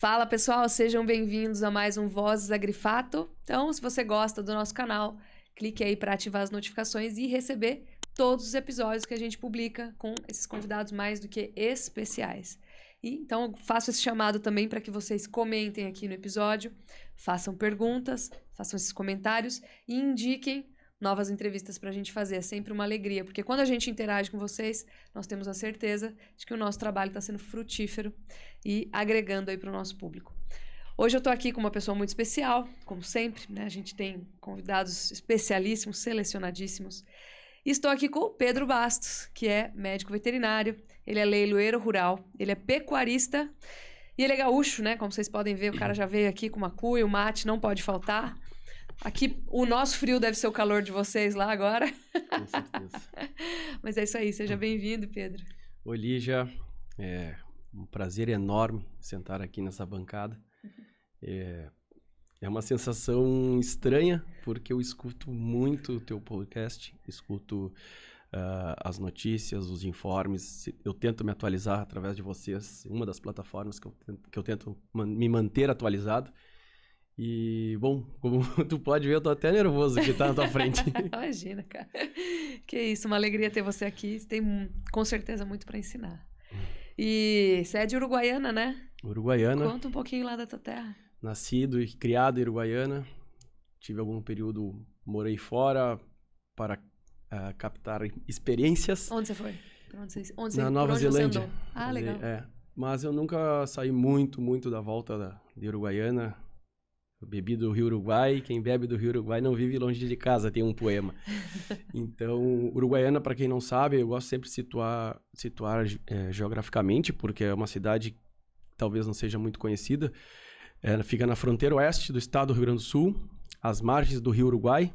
Fala pessoal, sejam bem-vindos a mais um Vozes Agrifato. Então, se você gosta do nosso canal, clique aí para ativar as notificações e receber todos os episódios que a gente publica com esses convidados mais do que especiais. E então, eu faço esse chamado também para que vocês comentem aqui no episódio, façam perguntas, façam esses comentários e indiquem novas entrevistas para a gente fazer. É sempre uma alegria, porque quando a gente interage com vocês, nós temos a certeza de que o nosso trabalho está sendo frutífero e agregando aí para o nosso público. Hoje eu estou aqui com uma pessoa muito especial, como sempre, né? A gente tem convidados especialíssimos, selecionadíssimos. E estou aqui com o Pedro Bastos, que é médico veterinário, ele é leiloeiro rural, ele é pecuarista e ele é gaúcho, né? Como vocês podem ver, o cara já veio aqui com uma cuia, o mate não pode faltar. Aqui, o nosso frio deve ser o calor de vocês lá agora. Com certeza. Mas é isso aí, seja bem-vindo, Pedro. Oi, Lígia. É um prazer enorme sentar aqui nessa bancada. É uma sensação estranha, porque eu escuto muito o teu podcast, escuto as notícias, os informes. Eu tento me atualizar através de vocês, uma das plataformas que eu tento me manter atualizado. E, bom, como tu pode ver, eu tô até nervoso de estar na tua frente. Imagina, cara. Que isso, uma alegria ter você aqui. Você tem, com certeza, muito para ensinar. E você é de Uruguaiana, né? Uruguaiana. Conta um pouquinho lá da tua terra. Nascido e criado em Uruguaiana. Tive algum período, morei fora para captar experiências. Onde você foi? Na Nova Zelândia. Você andou? Ah, legal. Mas eu nunca saí muito da volta de Uruguaiana. Eu bebi do Rio Uruguai, quem bebe do Rio Uruguai não vive longe de casa, tem um poema. Então, Uruguaiana, para quem não sabe, eu gosto sempre de situar geograficamente, porque é uma cidade que talvez não seja muito conhecida. Ela fica na fronteira oeste do estado do Rio Grande do Sul, às margens do Rio Uruguai,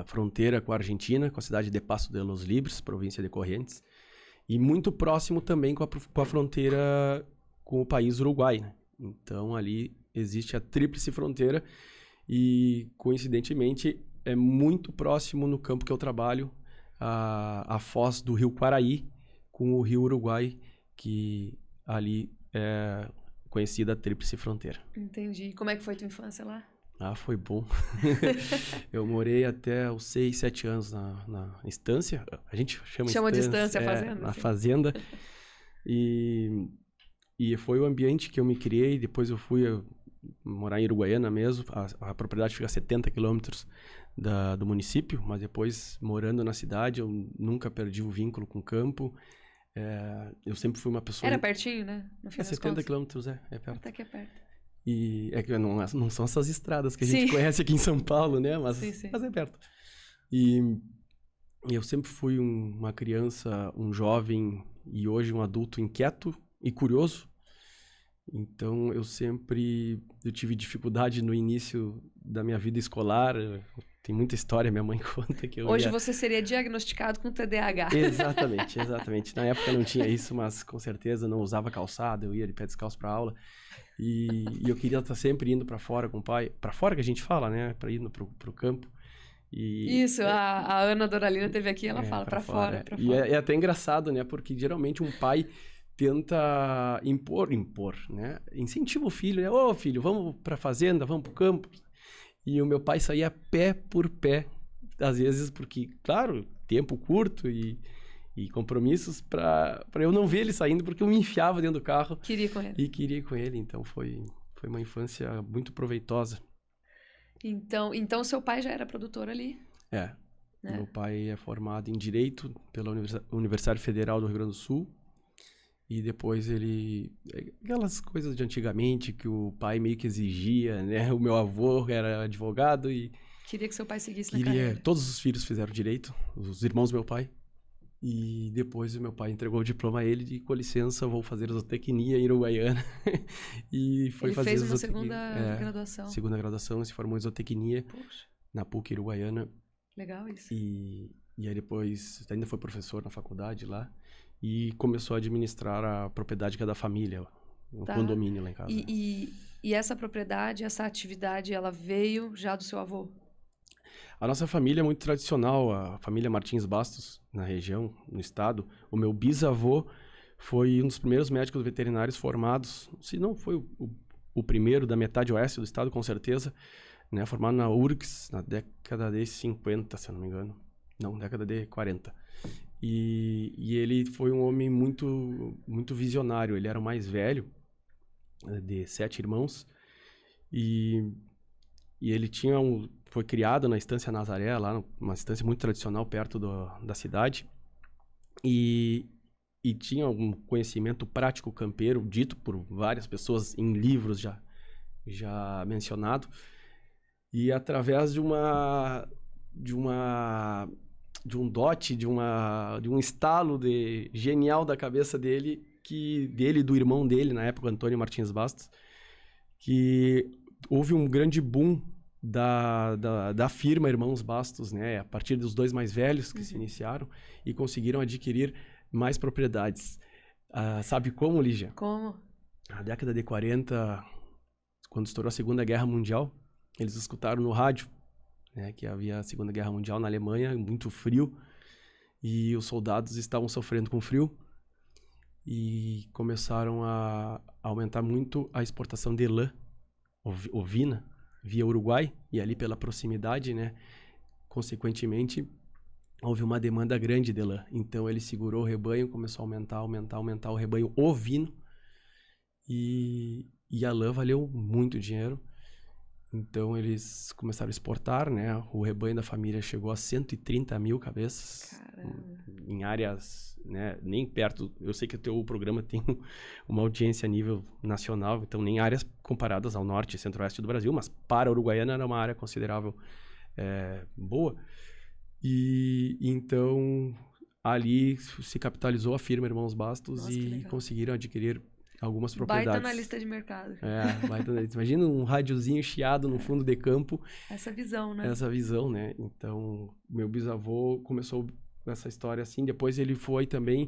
fronteira com a Argentina, com a cidade de Paso de los Libres, província de Corrientes, e muito próximo também com a fronteira com o país Uruguai, né? Então, ali existe a tríplice fronteira e, coincidentemente, é muito próximo no campo que eu trabalho a foz do Rio Quaraí com o Rio Uruguai, que ali é conhecida a tríplice fronteira. Entendi. Como é que foi tua infância lá? Ah, foi bom. Eu morei até os 6, 7 anos na estância. A gente chama de estância a fazenda. Na fazenda. E foi o ambiente que eu me criei. Depois eu fui morar em Uruguaiana mesmo. A propriedade fica a 70 quilômetros do município, mas depois, morando na cidade, eu nunca perdi o vínculo com o campo. Eu sempre fui uma pessoa... Era pertinho, né? No fim das 70 contas. quilômetros, é perto. Até que é perto. E é que não são essas estradas que a gente conhece aqui em São Paulo, né? Mas é perto. E eu sempre fui uma criança, um jovem e hoje um adulto inquieto e curioso. Então, eu tive dificuldade no início da minha vida escolar. Tem muita história, minha mãe conta que Hoje você seria diagnosticado com TDAH. Exatamente. Na época não tinha isso, mas com certeza não usava calçado, eu ia de pé descalço para aula. E eu queria estar sempre indo para fora com o pai. Para fora que a gente fala, né? Para ir pro campo. Isso, a Ana Doralina teve aqui, ela fala para fora. E é até engraçado, né? Porque geralmente um pai tenta impor, né? Incentiva o filho, né? Ô, filho, vamos pra fazenda, vamos pro campo. E o meu pai saía pé por pé, às vezes, porque, claro, tempo curto e compromissos pra eu não ver ele saindo, porque eu me enfiava dentro do carro. Queria ir com ele. Então foi uma infância muito proveitosa. Então seu pai já era produtor ali? Né? Meu pai é formado em Direito pela Universidade Federal do Rio Grande do Sul. E depois aquelas coisas de antigamente que o pai meio que exigia, né? O meu avô era advogado e... Queria que seu pai seguisse na carreira. Todos os filhos fizeram direito, os irmãos do meu pai. E depois o meu pai entregou o diploma a ele de, com licença, vou fazer zootecnia em Uruguaiana. E foi fazer fez uma segunda graduação. Segunda graduação, se formou em zootecnia. Poxa. Na PUC Uruguaiana. Legal isso. E aí depois ainda foi professor na faculdade lá. E começou a administrar a propriedade que é da família, um condomínio lá em casa. E essa propriedade, essa atividade, ela veio já do seu avô? A nossa família é muito tradicional, a família Martins Bastos, na região, no estado. O meu bisavô foi um dos primeiros médicos veterinários formados, se não foi o primeiro da metade oeste do estado, com certeza, né? Formado na URGS na década de 50, se eu não me engano. Não, década de 40. E ele foi um homem muito, muito visionário. Ele era o mais velho de 7 irmãos. E ele foi criado na Estância Nazaré, lá uma estância muito tradicional perto da cidade. E tinha um conhecimento prático campeiro, dito por várias pessoas em livros já mencionado. E através de um dote, de um estalo genial da cabeça dele, e do irmão dele, na época, Antônio Martins Bastos, que houve um grande boom da firma Irmãos Bastos, né? A partir dos 2 mais velhos que se iniciaram e conseguiram adquirir mais propriedades. Sabe como, Lígia? Como? Na década de 40, quando estourou a Segunda Guerra Mundial, eles escutaram no rádio, né, que havia a Segunda Guerra Mundial na Alemanha, muito frio, e os soldados estavam sofrendo com frio, e começaram a aumentar muito a exportação de lã ovina via Uruguai, e ali pela proximidade, né, consequentemente, houve uma demanda grande de lã. Então ele segurou o rebanho, começou a aumentar o rebanho ovino, e a lã valeu muito dinheiro. Então eles começaram a exportar, né? O rebanho da família chegou a 130 mil cabeças. Caramba. Em áreas, né, nem perto. Eu sei que o teu programa tem uma audiência a nível nacional, então nem áreas comparadas ao norte e centro-oeste do Brasil, mas para a Uruguaiana era uma área considerável, boa. E então ali se capitalizou a firma Irmãos Bastos. Nossa, e conseguiram adquirir algumas propriedades. Baita analista de mercado. Baita analista. Imagina um rádiozinho chiado no fundo de campo. Essa visão, né? Essa visão, né? Então, meu bisavô começou essa história assim. Depois ele foi também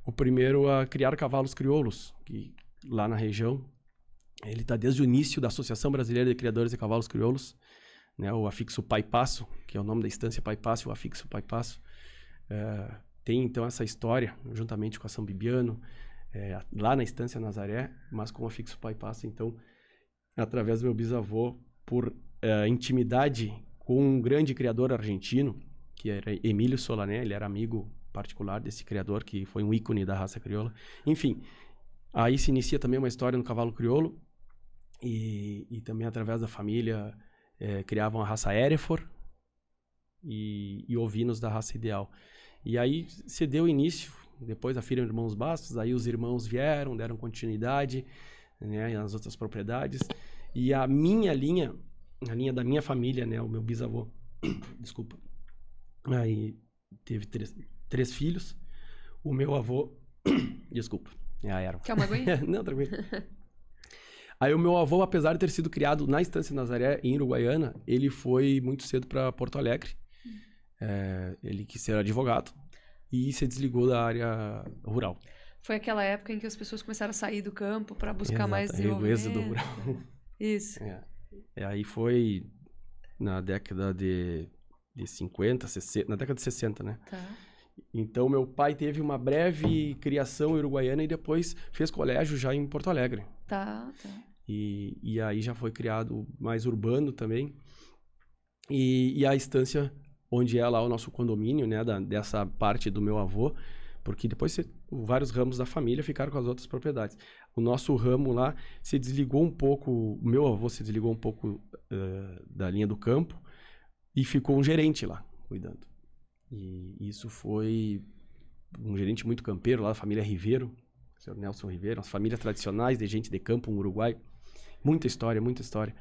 o primeiro a criar cavalos crioulos, que lá na região. Ele está desde o início da Associação Brasileira de Criadores de Cavalos Crioulos, né? O Afixo Pai Passo, que é o nome da estância Pai Passo, o Afixo Pai Passo. Tem então essa história, juntamente com a São Bibiano, lá na Estância Nazaré, mas com o Afixo Pai Passo. Então, através do meu bisavô, por intimidade com um grande criador argentino, que era Emílio Solané, ele era amigo particular desse criador, que foi um ícone da raça crioula. Enfim, aí se inicia também uma história no cavalo crioulo, e também através da família criavam a raça Hereford e ovinos da raça ideal. E aí se deu início, depois da firma Irmãos Bastos, aí os irmãos vieram, deram continuidade, né, nas outras propriedades. E a minha linha, a linha da minha família, né, o meu bisavô, desculpa, aí teve três filhos. O meu avô, desculpa, é a erva. Quer uma aguinha? Não, tranquilo. Aí o meu avô, apesar de ter sido criado na Estância Nazaré, em Uruguaiana, ele foi muito cedo para Porto Alegre. Ele quis ser advogado e se desligou da área rural. Foi aquela época em que as pessoas começaram a sair do campo para buscar Exato, mais desenvolvimento. O êxodo rural. Isso. Aí foi na década de 50, 60, na década de 60, né? Tá. Então, meu pai teve uma breve criação em Uruguaiana e depois fez colégio já em Porto Alegre. Tá. E aí já foi criado mais urbano também. E a estância onde é lá o nosso condomínio, né, dessa parte do meu avô, porque depois vários ramos da família ficaram com as outras propriedades. O nosso ramo lá se desligou um pouco, o meu avô se desligou um pouco da linha do campo e ficou um gerente lá, cuidando. E isso foi um gerente muito campeiro lá da família Ribeiro, o senhor Nelson Ribeiro, as famílias tradicionais de gente de campo, um Uruguai. Muita história, muita história.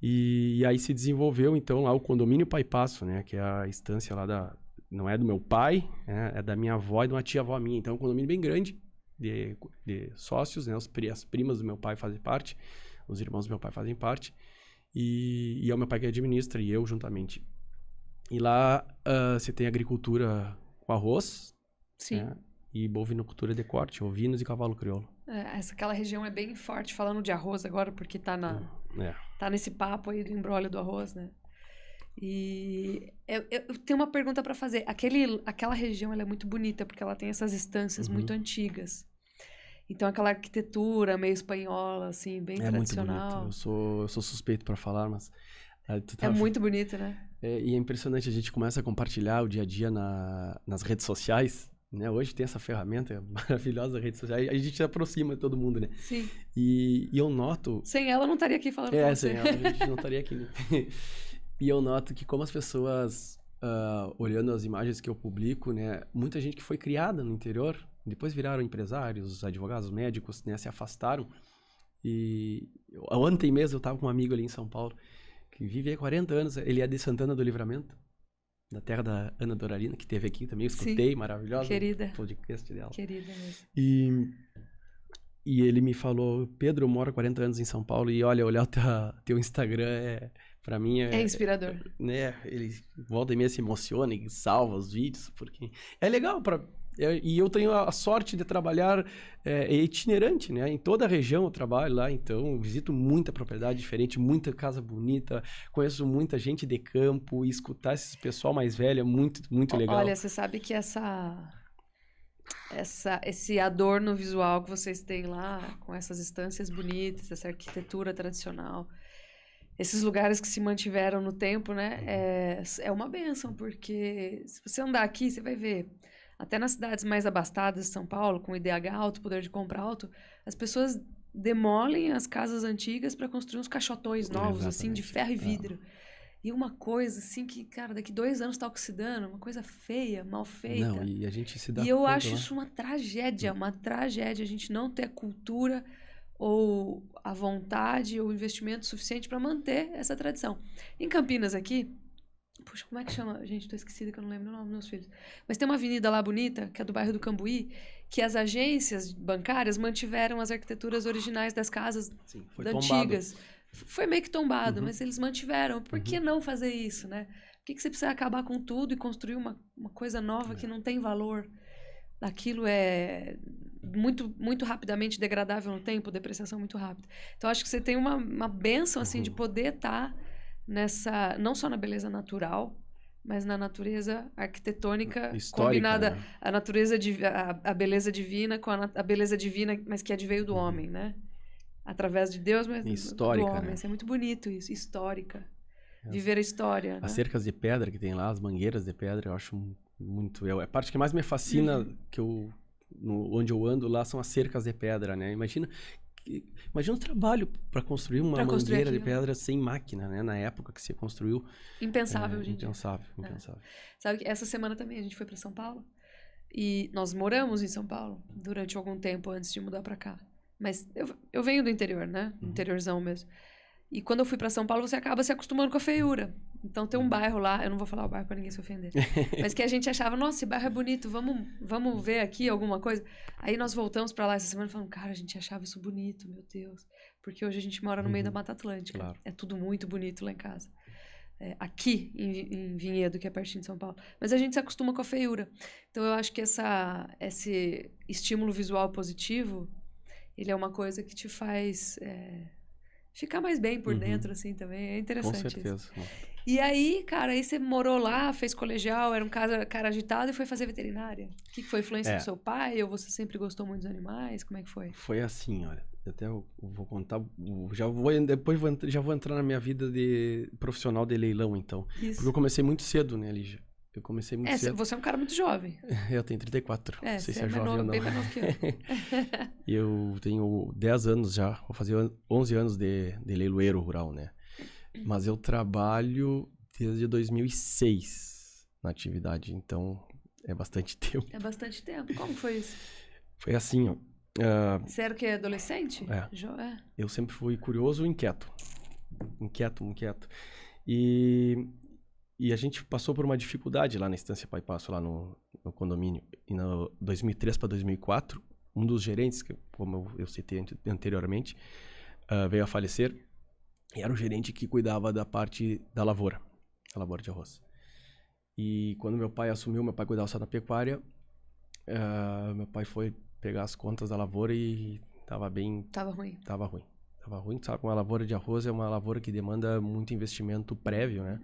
E aí se desenvolveu, então, lá o condomínio Pai Passo, né? Que é a estância lá não é do meu pai, é da minha avó e de uma tia-avó minha. Então, é um condomínio bem grande de sócios, né? As primas do meu pai fazem parte, os irmãos do meu pai fazem parte. E é o meu pai que administra e eu juntamente. E lá você tem agricultura com arroz. Sim. Né? E bovinocultura de corte, ovinos e cavalo crioulo. Aquela região é bem forte, falando de arroz agora, porque tá nesse papo aí do embrólio do arroz, né? E eu tenho uma pergunta para fazer. Aquela região ela é muito bonita, porque ela tem essas estâncias muito antigas. Então aquela arquitetura meio espanhola, assim, bem É muito tradicional. bonito. Eu sou suspeito para falar, mas... É muito bonito, né? E é impressionante, a gente começa a compartilhar o dia a dia nas redes sociais, né? Hoje tem essa ferramenta maravilhosa, rede social, e a gente se aproxima de todo mundo, né? Sim. E eu noto... Sem ela, eu não estaria aqui falando com você. Sem ela a gente não estaria aqui, né? E eu noto que como as pessoas, olhando as imagens que eu publico, né? Muita gente que foi criada no interior, depois viraram empresários, advogados, médicos, né? Se afastaram. E ontem mesmo eu estava com um amigo ali em São Paulo, que vive há 40 anos, ele é de Santana do Livramento, da terra da Ana Doralina, que teve aqui também, eu escutei, Sim. maravilhosa, Querida. o podcast dela. Querida mesmo. E ele me falou, Pedro, eu moro há 40 anos em São Paulo e olha, olhar o teu Instagram pra mim É inspirador. Né, ele volta e meia se emociona e salva os vídeos, porque é legal e eu tenho a sorte de trabalhar itinerante, né? Em toda a região eu trabalho lá, então eu visito muita propriedade diferente, muita casa bonita, conheço muita gente de campo e escutar esse pessoal mais velho é muito, muito legal. Olha, você sabe que esse adorno visual que vocês têm lá, com essas estâncias bonitas, essa arquitetura tradicional, esses lugares que se mantiveram no tempo, né? É uma bênção, porque se você andar aqui, você vai ver, até nas cidades mais abastadas de São Paulo, com IDH alto, poder de compra alto, as pessoas demolem as casas antigas para construir uns caixotões novos, assim, de ferro e vidro. E uma coisa, assim, que, cara, daqui 2 anos tá oxidando, uma coisa feia, mal feita. Não, e a gente se dá E eu conta, acho né? isso uma tragédia a gente não ter a cultura ou a vontade ou o investimento suficiente para manter essa tradição. Em Campinas aqui, puxa, como é que chama? Gente, tô esquecida que eu não lembro o nome dos meus filhos. Mas tem uma avenida lá bonita, que é do bairro do Cambuí, que as agências bancárias mantiveram as arquiteturas originais das casas antigas. Foi meio que tombado, mas eles mantiveram. Por que não fazer isso, né? Por que você precisa acabar com tudo e construir uma coisa nova que não tem valor? Aquilo é muito, muito rapidamente degradável no tempo, depreciação muito rápida. Então, acho que você tem uma bênção, assim, de poder estar nessa... Não só na beleza natural, mas na natureza arquitetônica histórica, combinada. Né? A natureza, a beleza divina com a beleza divina, mas que adveio do homem, né? Através de Deus, mas histórica, do homem. né? Isso é muito bonito isso, histórica. Viver a história, As né? cercas de pedra que tem lá, as mangueiras de pedra, eu acho muito... A parte que mais me fascina, onde eu ando lá, são as cercas de pedra, né? Imagina o trabalho para construir uma mangueira de pedra sem máquina, né? Na época que se construiu. Impensável, gente. Impensável. Sabe que essa semana também a gente foi para São Paulo e nós moramos em São Paulo durante algum tempo antes de mudar para cá. Mas eu venho do interior, né? Interiorzão mesmo. E quando eu fui para São Paulo, você acaba se acostumando com a feiura. Então tem um bairro lá, eu não vou falar o bairro para ninguém se ofender, mas que a gente achava, nossa, esse bairro é bonito, vamos ver aqui alguma coisa. Aí nós voltamos para lá essa semana e falamos, cara, a gente achava isso bonito, meu Deus. Porque hoje a gente mora no meio da Mata Atlântica. Claro. É tudo muito bonito lá em casa. Aqui em Vinhedo, que é pertinho de São Paulo. Mas a gente se acostuma com a feiura. Então eu acho que esse estímulo visual positivo, ele é uma coisa que te faz ficar mais bem por dentro, assim, também. É interessante. Com certeza. Isso. E aí, cara, aí você morou lá, fez colegial, era um cara agitado e foi fazer veterinária. O que foi? Influência do seu pai? Ou você sempre gostou muito dos animais? Como é que foi? Foi assim, olha. Até eu vou contar, já vou entrar na minha vida de profissional de leilão, então. Isso. Porque eu comecei muito cedo, né, Lígia? Eu comecei muito cedo. Você é um cara muito jovem. Eu tenho 34. Não sei se é jovem ou não. Bem mais novo que eu. E eu tenho 10 anos já, vou fazer 11 anos de leiloeiro rural, né? Mas eu trabalho desde 2006 na atividade, então é bastante tempo. É bastante tempo. Como foi isso? Foi assim, ó. Você era o quê? Adolescente? Eu sempre fui curioso e inquieto. Inquieto. E a gente passou por uma dificuldade lá na Estância Pai Passo, lá no condomínio. E no 2003 para 2004, um dos gerentes, como eu citei anteriormente, veio a falecer. E era o gerente que cuidava da parte da lavoura de arroz. E quando meu pai assumiu, meu pai cuidava só da pecuária, meu pai foi pegar as contas da lavoura e tava ruim. Tava ruim, sabe? Uma lavoura de arroz é uma lavoura que demanda muito investimento prévio, né?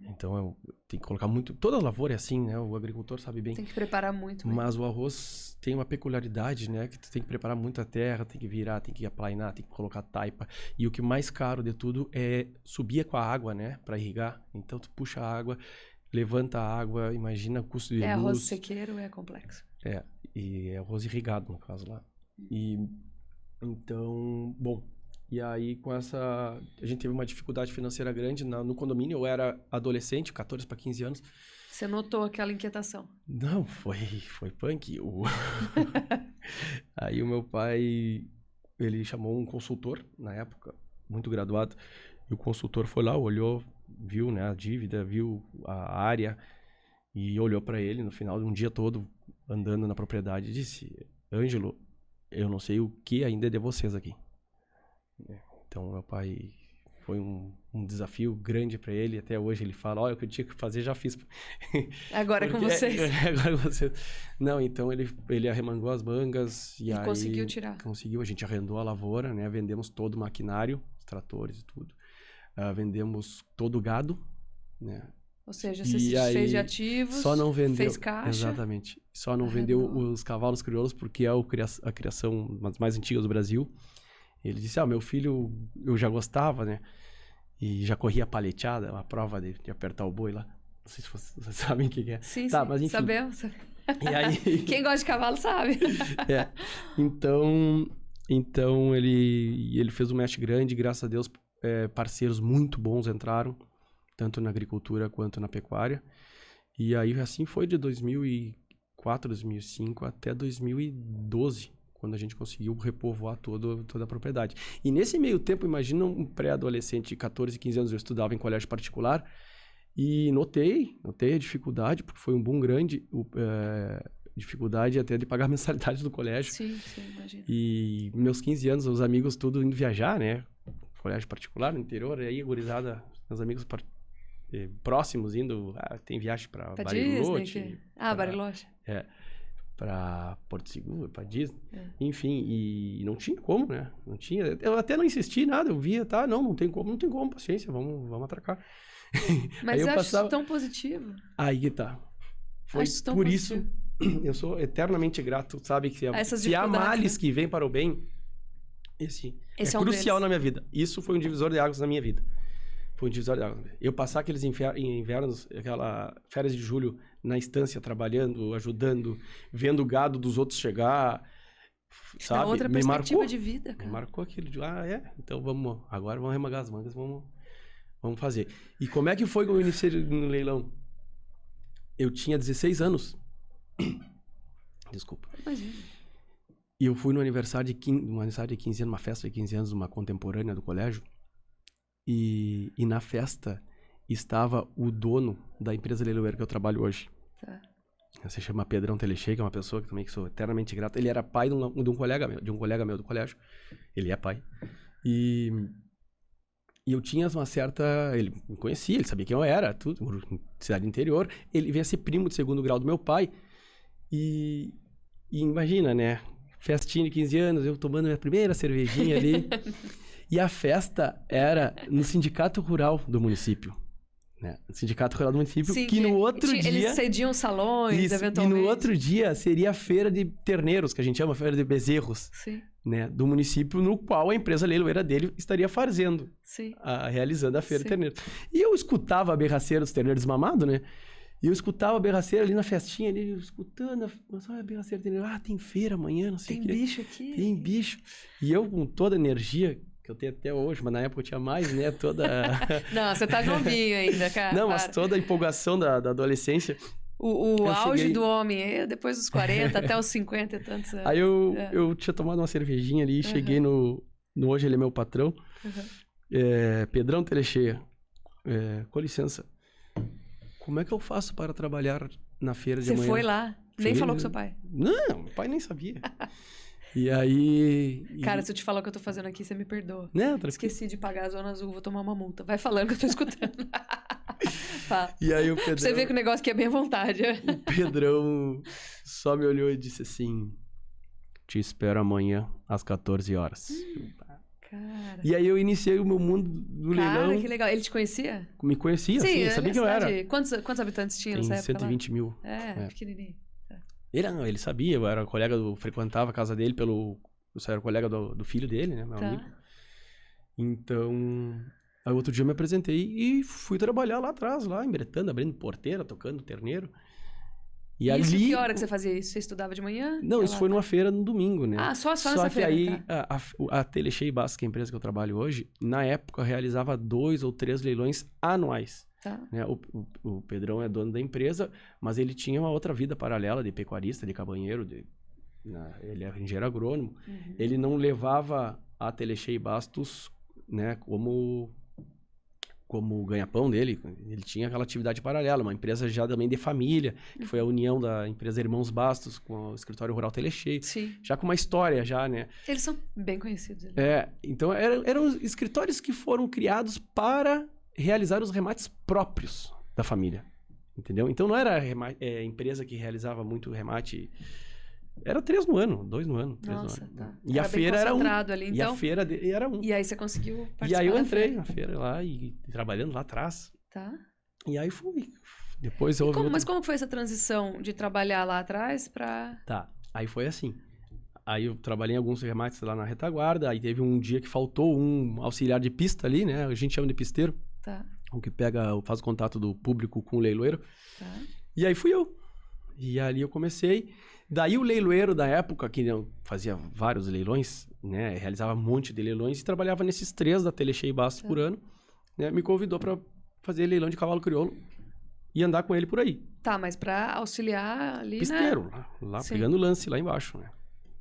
Então, tem que colocar muito... Toda lavoura é assim, né? O agricultor sabe bem. Tem que preparar muito. Mesmo. Mas o arroz tem uma peculiaridade, né? Que tu tem que preparar muito a terra, tem que virar, tem que aplainar, tem que colocar taipa. E o que mais caro de tudo é subir com a água, né? Pra irrigar. Então, tu puxa a água, levanta a água, imagina o custo de luz. Arroz sequeiro, é complexo. E é arroz irrigado, no caso lá. E, então, bom... E aí, com essa... A gente teve uma dificuldade financeira grande no condomínio. Eu era adolescente, 14 para 15 anos. Você notou aquela inquietação? Não, foi punk. Aí o meu pai, ele chamou um consultor, na época, muito graduado. E o consultor foi lá, olhou, viu, né, a dívida, viu a área. E olhou para ele no final de um dia todo, andando na propriedade, e disse: Ângelo, eu não sei o que ainda é de vocês aqui. Então, meu pai foi um desafio grande para ele. Até hoje ele fala: olha, o que eu tinha que fazer, já fiz. Agora é com vocês. Agora é com vocês. Não, então ele arremangou as mangas e aí... conseguiu tirar. Conseguiu. A gente arrendou a lavoura, né? Vendemos todo o maquinário, os tratores e tudo. Vendemos todo o gado, né? Ou seja, você se desfez de ativos, só não vendeu, fez caixa. Exatamente. Só não vendeu os cavalos crioulos porque é a criação uma das mais antigas do Brasil. Ele disse: meu filho, eu já gostava, né? E já corria paleteada, uma prova de apertar o boi lá. Não sei se vocês sabem o que é. Sim, tá, sim, mas enfim. sabemos. E aí... Quem gosta de cavalo sabe. Então ele fez um match grande, graças a Deus, parceiros muito bons entraram, tanto na agricultura quanto na pecuária. E aí assim foi de 2004, 2005 até 2012. Quando a gente conseguiu repovoar toda a propriedade. E nesse meio tempo, imagina um pré-adolescente de 14, 15 anos, eu estudava em colégio particular, e notei a dificuldade, porque foi um boom grande, dificuldade até de pagar a mensalidade do colégio. Sim, imagina. E meus 15 anos, os amigos tudo indo viajar, né? Colégio particular no interior, aí a gurizada, meus amigos próximos indo, tem viagem para Bariloche. Bariloche. Para Porto Seguro, para Disney, enfim, e não tinha como, né? Não tinha, eu até não insisti em nada, eu via, tá, não tem como, paciência, vamos atracar. Mas eu acho tão positivo. Aí que tá. Foi por isso, eu sou eternamente grato, sabe, que se há males, né, que vêm para o bem, esse é crucial na minha vida. Isso foi um divisor de águas na minha vida. Foi um divisor de águas. Eu passar aqueles invernos, aquela férias de julho na estância, trabalhando, ajudando, vendo o gado dos outros chegar, sabe? Outra perspectiva de vida, cara. Me marcou aquilo de, então agora vamos remangar as mangas, vamos fazer. E como é que foi que eu iniciei no leilão? Eu tinha 16 anos. Desculpa. Imagina. E eu fui no aniversário de 15 anos, uma festa de 15 anos, uma contemporânea do colégio. E na festa estava o dono da empresa leiloeira que eu trabalho hoje. Tá. Se chama Pedrão Telechê, que é uma pessoa que também sou eternamente grato. Ele era pai de um colega meu do colégio. Ele é pai. E eu tinha uma certa... Ele me conhecia, ele sabia quem eu era, tudo, cidade interior. Ele veio a ser primo de segundo grau do meu pai. E imagina, né? Festinha de 15 anos, eu tomando minha primeira cervejinha ali. E a festa era no Sindicato Rural do município. Né? No Sindicato Rural do município, sim, que no outro dia... Eles cediam salões, eventualmente. E no outro dia seria a feira de terneiros, que a gente chama feira de bezerros. Sim. Né? Do município, no qual a empresa leiloeira dele estaria fazendo, realizando a feira de terneiros. E eu escutava a berraceira dos terneiros mamados, né? E eu escutava a berraceira ali na festinha, ali, escutando, a berraceira terneiros. Tem feira amanhã, não sei o quê. Tem bicho aqui. Tem bicho. E eu, com toda a energia que eu tenho até hoje, mas na época eu tinha mais, né? Não, você tá novinho ainda, cara. Não, mas toda a empolgação da adolescência. O auge do homem, depois dos 40 até os 50 e tantos anos. Aí eu tinha tomado uma cervejinha ali, cheguei no hoje ele é meu patrão, Pedrão Telechê, com licença, como é que eu faço para trabalhar na feira de amanhã? Você foi lá? Nem falou com seu pai? Não, meu pai nem sabia. E aí... Cara, se eu te falar o que eu tô fazendo aqui, você me perdoa. Não, esqueci de pagar a Zona Azul, vou tomar uma multa. Vai falando que eu tô escutando. Fala. E aí o Pedrão... Pra você ver que o negócio aqui é bem à vontade. O Pedrão só me olhou e disse assim: te espero amanhã às 14 horas. Cara. E aí eu iniciei o meu mundo do leilão. Cara, que legal. Ele te conhecia? Me conhecia, sim, ele sabia quem eu era. Quantos habitantes tinha nessa Tem época 120 lá? mil. Pequenininho. Ele sabia, eu era colega frequentava a casa dele eu era colega do filho dele, né, meu amigo. Então, aí outro dia eu me apresentei e fui trabalhar lá atrás, lá em Bretana, abrindo porteira, tocando terneiro. E isso, ali, que hora que você fazia isso? Você estudava de manhã? Não, isso foi numa feira no domingo, né? Ah, só nessa que feira, aí a Telechei Bastos, que é a empresa que eu trabalho hoje, na época realizava 2 ou 3 leilões anuais. Tá. Né? O Pedrão é dono da empresa, mas ele tinha uma outra vida paralela de pecuarista, de cabanheiro, ele é engenheiro agrônomo. Uhum. Ele não levava a Telechei Bastos, né, como ganha-pão dele. Ele tinha aquela atividade paralela, uma empresa já também de família, que foi a união da empresa Irmãos Bastos com o escritório rural Telechei. Sim. Já com uma história, já, né? Eles são bem conhecidos. Então eram escritórios que foram criados para realizar os remates próprios da família, entendeu? Então não era empresa que realizava muito remate, era 3 no ano, 2 no ano, 3 Nossa, no ano. tá. E a feira era ali, então. E a feira era um. E aí você conseguiu participar. E aí eu entrei na feira lá e trabalhando lá atrás. Tá. E aí fui. Depois Mas como foi essa transição de trabalhar lá atrás para... Tá, aí foi assim. Aí eu trabalhei em alguns remates lá na retaguarda, aí teve um dia que faltou um auxiliar de pista ali, né? A gente chama de pisteiro. Tá. O que faz o contato do público com o leiloeiro. Tá. E aí fui eu. E ali eu comecei. Daí o leiloeiro da época, que fazia vários leilões, né? Realizava um monte de leilões e trabalhava nesses 3 da Telechei Bastos por ano, né? Me convidou para fazer leilão de cavalo crioulo e andar com ele por aí. Tá, mas para auxiliar ali, pisteiro, né? lá pegando lance lá embaixo, né?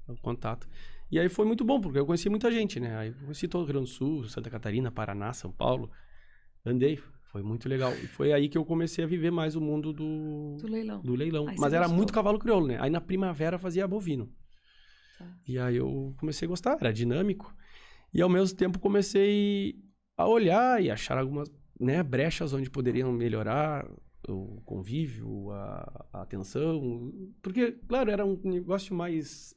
O contato. E aí foi muito bom, porque eu conheci muita gente, né? Aí eu conheci todo o Rio Grande do Sul, Santa Catarina, Paraná, São Paulo. Andei, foi muito legal. E foi aí que eu comecei a viver mais o mundo do leilão. Mas era muito cavalo crioulo, né? Aí na primavera fazia bovino. Tá. E aí eu comecei a gostar, era dinâmico. E ao mesmo tempo comecei a olhar e achar algumas, né, brechas onde poderiam melhorar o convívio, a atenção. Porque, claro, era um negócio mais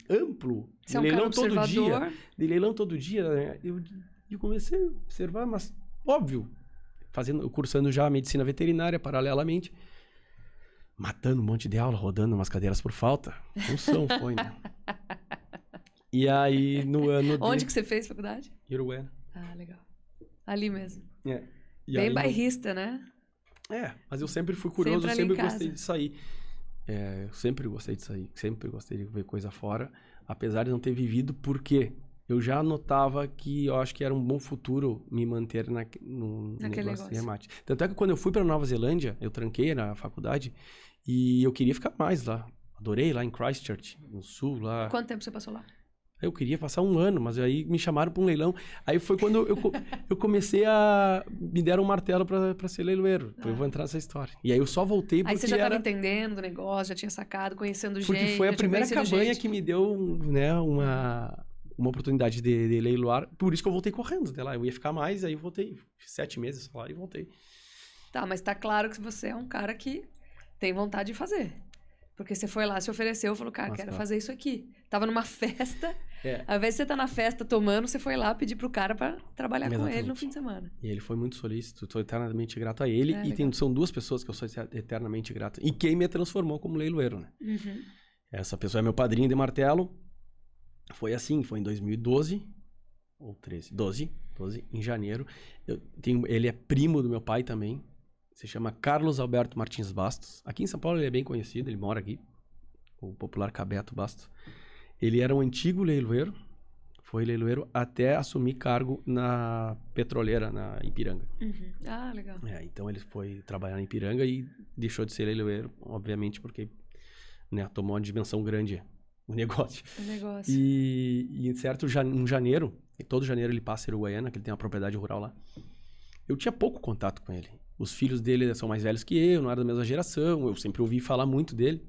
amplo. Você é um cara observador. De leilão todo dia, né? Eu comecei a observar, mas óbvio, cursando já a medicina veterinária paralelamente, matando um monte de aula, rodando umas cadeiras por falta. Função foi, né? E aí, no ano Onde que você fez faculdade? Iruguaiana. Ah, legal. Ali mesmo. Bem aí, bairrista, né? Mas eu sempre fui curioso, eu sempre gostei de sair. Eu sempre gostei de sair, sempre gostei de ver coisa fora, apesar de não ter vivido, porque eu já notava que eu acho que era um bom futuro me manter no negócio de remate. Tanto é que quando eu fui para Nova Zelândia, eu tranquei na faculdade e eu queria ficar mais lá. Adorei lá em Christchurch, no sul. Lá. Quanto tempo você passou lá? Eu queria passar 1 ano, mas aí me chamaram para um leilão. Aí foi quando eu comecei a... Me deram um martelo para ser leiloeiro. Eu vou entrar nessa história. E aí eu só voltei porque aí você já estava entendendo do negócio, já tinha sacado, conhecendo porque gente. Porque foi a primeira cabanha que me deu, né, uma oportunidade de leiloar. Por isso que eu voltei correndo até lá. Eu ia ficar mais, aí eu voltei. Fiz 7 meses só lá e voltei. Tá, mas tá claro que você é um cara que tem vontade de fazer. Porque você foi lá, se ofereceu, falou, cara, quero fazer isso aqui. Tava numa festa, ao invés de você estar na festa tomando, você foi lá pedir pro cara pra trabalhar com ele no fim de semana. E ele foi muito solícito, sou eternamente grato a ele. São 2 pessoas que eu sou eternamente grato. E quem me transformou como leiloeiro, né? Uhum. Essa pessoa é meu padrinho de martelo. Foi assim, foi em 2012, ou 13, 12, em janeiro. Ele é primo do meu pai também. Se chama Carlos Alberto Martins Bastos. Aqui em São Paulo ele é bem conhecido, ele mora aqui. O popular Cabeto Bastos. Ele era um antigo leiloeiro. Foi leiloeiro até assumir cargo na petroleira, na Ipiranga. Uhum. Ah, legal. Então ele foi trabalhar na Ipiranga e deixou de ser leiloeiro, obviamente, porque, né, tomou uma dimensão grande o negócio. E em janeiro, e todo janeiro ele passa em Uruguaiana, que ele tem uma propriedade rural lá. Eu tinha pouco contato com ele. Os filhos dele são mais velhos que eu, não era da mesma geração. Eu sempre ouvi falar muito dele,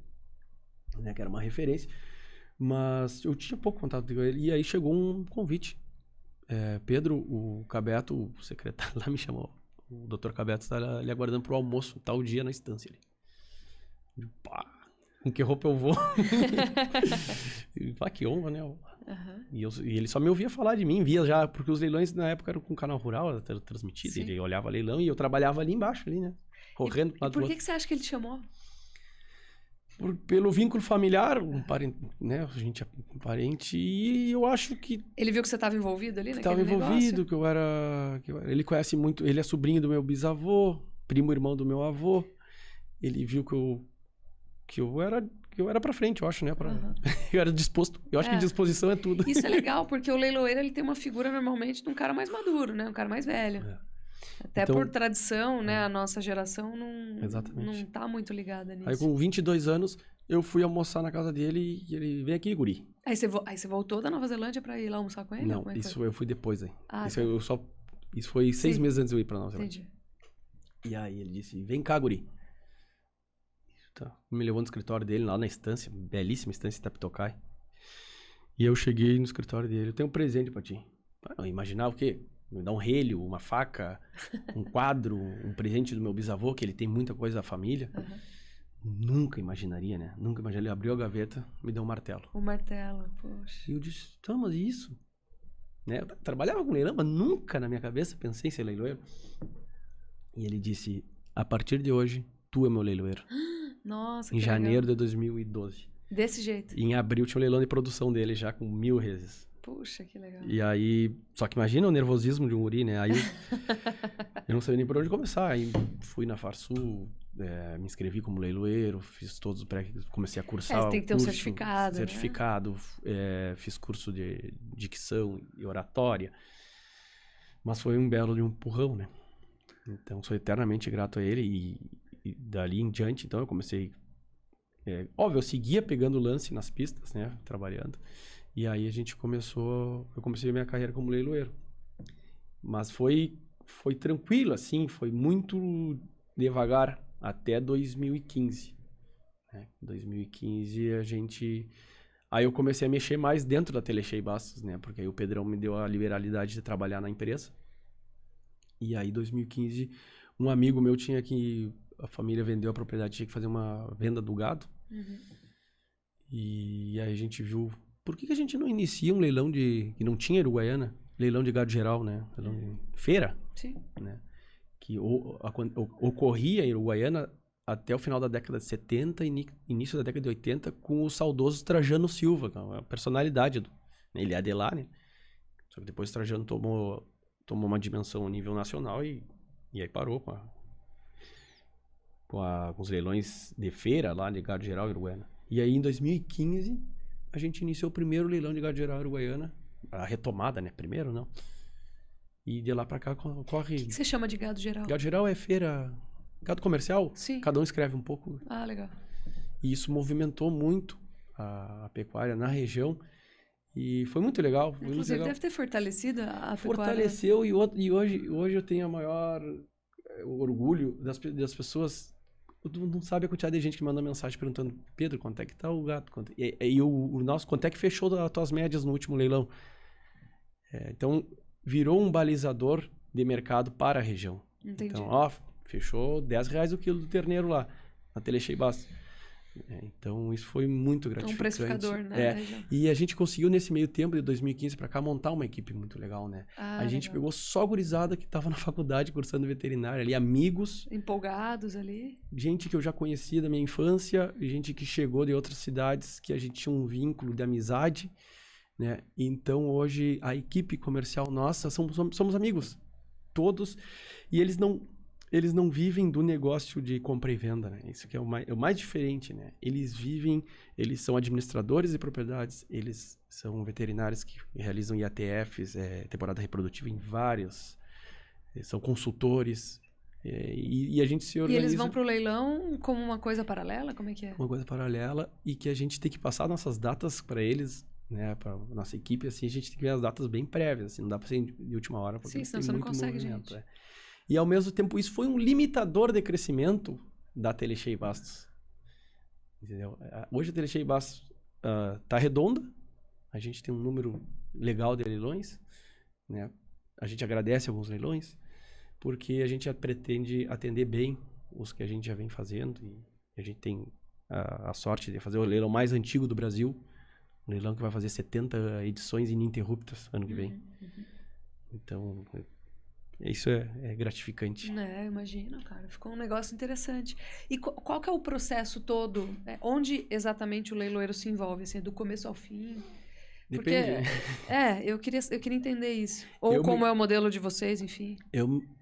né, que era uma referência. Mas eu tinha pouco contato com ele. E aí chegou um convite. Pedro, o Cabeto, o secretário lá me chamou. O Dr. Cabeto está ali aguardando pro almoço, tal dia na estância ali. Pá, com que roupa eu vou? Pá, que honra, né? Aham. E ele só me ouvia falar de mim, via já, porque os leilões na época eram com o canal rural, era transmitido, Sim. ele olhava leilão e eu trabalhava ali embaixo, ali, né? Correndo pro E lado por do que outro. que você acha que ele te chamou? Pelo vínculo familiar, um parente, né? A gente é um parente, e eu acho que Ele viu que você estava envolvido ali estava naquele envolvido, negócio? ele conhece muito, ele é sobrinho do meu bisavô, primo irmão do meu avô. Ele viu que eu era pra frente, eu acho, né? Aham. Eu era disposto. Eu acho que É. disposição é tudo. Isso é legal, porque o leiloeiro ele tem uma figura normalmente de um cara mais maduro, né? Um cara mais velho. É. Até Então, por tradição, né? A nossa geração não exatamente. tá muito ligada Aí nisso. com 22 anos, eu fui almoçar na casa dele e ele vem aqui, guri. Aí você voltou da Nova Zelândia pra ir lá almoçar com ele? Não, Como é que isso foi? eu fui depois aí. Ah, Isso tá. isso foi 6 Sim. meses antes de eu ir pra Nova Zelândia. Entendi. E aí ele disse, vem cá, guri. Tá. Me levou no escritório dele, lá na estância, belíssima estância em Tapitocai. E eu cheguei no escritório dele, eu tenho um presente pra ti. Eu imaginava o quê? Me dar um relho, uma faca, um quadro, um presente do meu bisavô, que ele tem muita coisa da família. Aham. Nunca imaginaria, né? Nunca imaginaria. Ele abriu a gaveta, me deu um martelo. O martelo, poxa. E eu disse, tá, mas e isso? Né? Eu trabalhava com leilão, mas nunca na minha cabeça pensei em ser leiloeiro. E ele disse, a partir de hoje, tu é meu leiloeiro. Nossa, Em que janeiro legal. de 2012. Desse jeito. E em abril tinha um leilão de produção dele já, com 1000 reses. Puxa, que legal. E aí, só que imagina o nervosismo de um guri, né? Aí eu não sabia nem por onde começar. Aí fui na Farsul, me inscrevi como leiloeiro, fiz todos os comecei a cursar Você tem que ter um curso, certificado, né? certificado, fiz curso de dicção e oratória. Mas foi um belo de um empurrão, né? Então sou eternamente grato a ele e dali em diante, então eu comecei... óbvio, eu seguia pegando lance nas pistas, né? Trabalhando. E aí eu comecei a minha carreira como leiloeiro. Mas foi tranquilo, assim, foi muito devagar até 2015. Né? 2015 aí eu comecei a mexer mais dentro da Telechei Bastos, né? Porque aí o Pedrão me deu a liberalidade de trabalhar na empresa. E aí 2015, um amigo meu a família vendeu a propriedade, tinha que fazer uma venda do gado. Uhum. E aí a gente viu, por que a gente não inicia um leilão que não tinha Uruguaiana? Leilão de gado geral, né? Leilão de feira, Sim. né? Que ocorria em Uruguaiana até o final da década de 70 e início da década de 80 com o saudoso Trajano Silva, que é uma personalidade. Ele é de lá, né? Só que depois o Trajano tomou uma dimensão a nível nacional e aí parou com os leilões de feira lá de gado geral em Uruguaiana. E aí em 2015 a gente iniciou o primeiro leilão de gado geral em Uruguaiana, a retomada, né? Primeiro, não. E de lá pra cá corre... O que você chama de gado geral? Gado geral é feira... Gado comercial? Sim. Cada um escreve um pouco. Ah, legal. E isso movimentou muito a pecuária na região. E foi muito legal. Foi muito Inclusive, legal. deve ter fortalecido a pecuária. Fortaleceu e hoje eu tenho a maior orgulho das pessoas. Tu não sabe a quantidade de gente que manda mensagem perguntando: Pedro, quanto é que tá o gato? O nosso, quanto é que fechou as tuas médias no último leilão? Então, virou um balizador de mercado para a região. Entendi. Então, ó, fechou R$10 o quilo do terneiro lá, na Telechei Bastos. Então, isso foi muito gratificante. Um precificador, né? E a gente conseguiu, nesse meio tempo, de 2015 para cá, montar uma equipe muito legal, né? A gente legal. pegou só gurizada que estava na faculdade cursando veterinária ali, amigos. Empolgados ali. Gente que eu já conhecia da minha infância, gente que chegou de outras cidades, que a gente tinha um vínculo de amizade, né? Então, hoje, a equipe comercial nossa, somos amigos. Todos. E eles não vivem do negócio de compra e venda, né? Isso que é o mais diferente, né? Eles são administradores de propriedades, eles são veterinários que realizam IATFs, temporada reprodutiva em vários, são consultores, e a gente se organiza... E eles vão pro leilão como uma coisa paralela? Como é que é? Uma coisa paralela, e que a gente tem que passar nossas datas para eles, né? Para nossa equipe, assim, a gente tem que ver as datas bem prévias, assim, não dá para ser de última hora, porque sim, senão você não consegue, gente. E, ao mesmo tempo, isso foi um limitador de crescimento da Telechei Bastos. Entendeu? Hoje a Telechei Bastos tá redonda. A gente tem um número legal de leilões, né? A gente agradece alguns leilões, porque a gente pretende atender bem os que a gente já vem fazendo. E a gente tem a sorte de fazer o leilão mais antigo do Brasil, Um leilão que vai fazer 70 edições ininterruptas ano que vem. Então, isso é gratificante. Imagino, cara. Ficou um negócio interessante. E qual que é o processo todo? Onde exatamente o leiloeiro se envolve? Assim, do começo ao fim? Depende. Eu queria entender isso. Ou como é o modelo de vocês, enfim.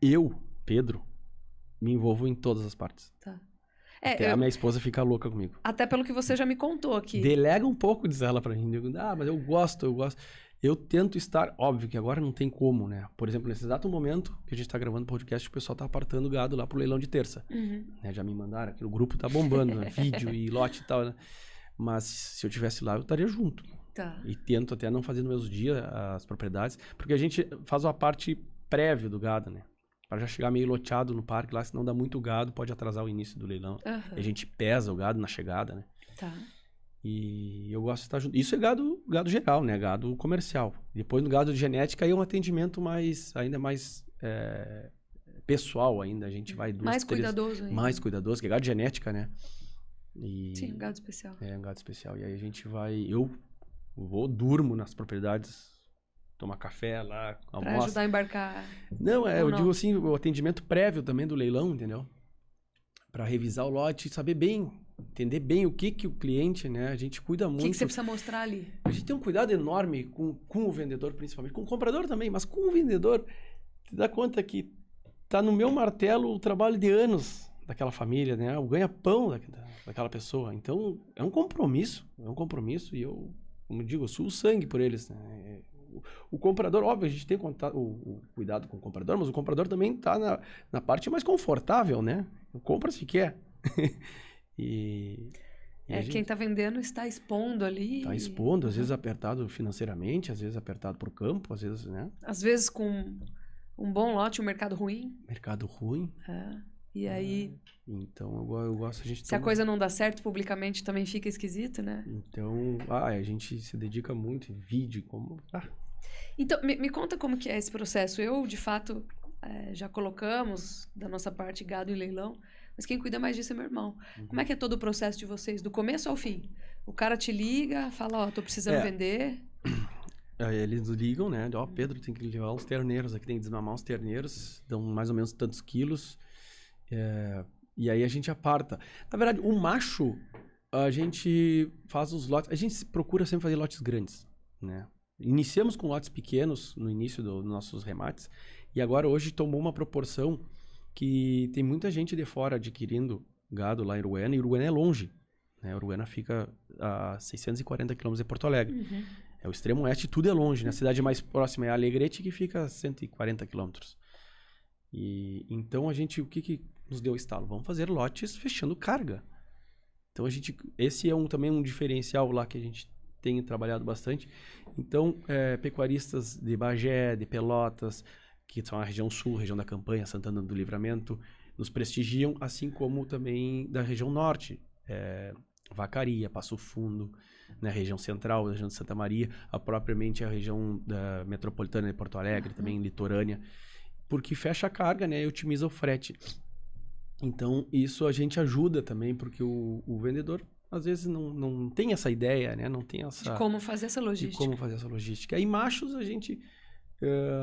Eu, Pedro, me envolvo em todas as partes. Tá. Até a minha esposa fica louca comigo. Até pelo que você já me contou aqui. Delega um pouco, diz ela pra mim. Digo, mas eu gosto. Eu tento estar... Óbvio que agora não tem como, né? Por exemplo, nesse exato momento que a gente tá gravando o podcast, o pessoal tá apartando o gado lá pro leilão de terça. Né? Já me mandaram, aqui o grupo tá bombando, né? Vídeo e lote e tal, né? Mas se eu tivesse lá, eu estaria junto. Tá. E tento até não fazer no mesmo dia as propriedades, porque a gente faz uma parte prévia do gado, né? Para já chegar meio loteado no parque lá, senão dá muito gado, pode atrasar o início do leilão. E a gente pesa o gado na chegada, né? Tá. E eu gosto de estar junto. Isso é gado geral, né? Gado comercial. Depois no gado de genética, aí é um atendimento ainda mais pessoal ainda. A gente vai cuidadoso ainda. Mais cuidadoso, que é gado de genética, né? Sim, um gado especial. Um gado especial. E aí a gente vai... Eu durmo nas propriedades, tomar café lá, almoço. Pra ajudar a embarcar. Eu digo assim, o atendimento prévio também do leilão, entendeu? Pra revisar o lote e saber bem, entender bem o que o cliente, né? A gente cuida muito. O que você precisa mostrar ali? A gente tem um cuidado enorme com o vendedor, principalmente. Com o comprador também, mas com o vendedor, te dá conta que tá no meu martelo o trabalho de anos daquela família, né? O ganha-pão daquela pessoa. Então, é um compromisso e eu... Como eu digo, eu suo o sangue por eles, né? O comprador, óbvio, a gente tem o cuidado com o comprador, mas o comprador também está na parte mais confortável, né? Compra se quer. Quem está vendendo está expondo ali. Está expondo, às vezes apertado financeiramente, às vezes apertado por campo, às vezes, né? Às vezes com um bom lote, um mercado ruim. Mercado ruim. E aí... Então, eu gosto... Se a coisa não dá certo publicamente, também fica esquisito, né? Então, a gente se dedica muito em vídeo, como... Então, me conta como que é esse processo. Eu, de fato, já colocamos da nossa parte gado em leilão, mas quem cuida mais disso é meu irmão. Como é que é todo o processo de vocês, do começo ao fim? O cara te liga, fala, tô precisando vender... Aí eles ligam, né? Pedro, tem que levar uns terneiros aqui, tem que desmamar uns terneiros, dão mais ou menos tantos quilos... E aí a gente aparta. Na verdade, o macho, a gente faz os lotes... A gente procura sempre fazer lotes grandes, né? Iniciamos com lotes pequenos no início dos nossos remates. E agora, hoje, tomou uma proporção que tem muita gente de fora adquirindo gado lá em Uruguaiana. E Uruguaiana é longe, né? Uruguaiana fica a 640 quilômetros de Porto Alegre. É o extremo oeste, tudo é longe, né? A cidade mais próxima é Alegrete, que fica a 140 quilômetros. E então a gente, o que nos deu estalo? Vamos fazer lotes fechando carga. Então esse é também um diferencial lá que a gente tem trabalhado bastante. Então, pecuaristas de Bagé, de Pelotas, que são a região sul, região da Campanha, Santana do Livramento, nos prestigiam, assim como também da região norte, Vacaria, Passo Fundo, na região central, a região de Santa Maria, propriamente a região da metropolitana de Porto Alegre, também litorânea, porque fecha a carga, né, e otimiza o frete. Então, isso a gente ajuda também, porque o vendedor, às vezes, não tem essa ideia, né, não tem essa... De como fazer essa logística. Aí, machos, a gente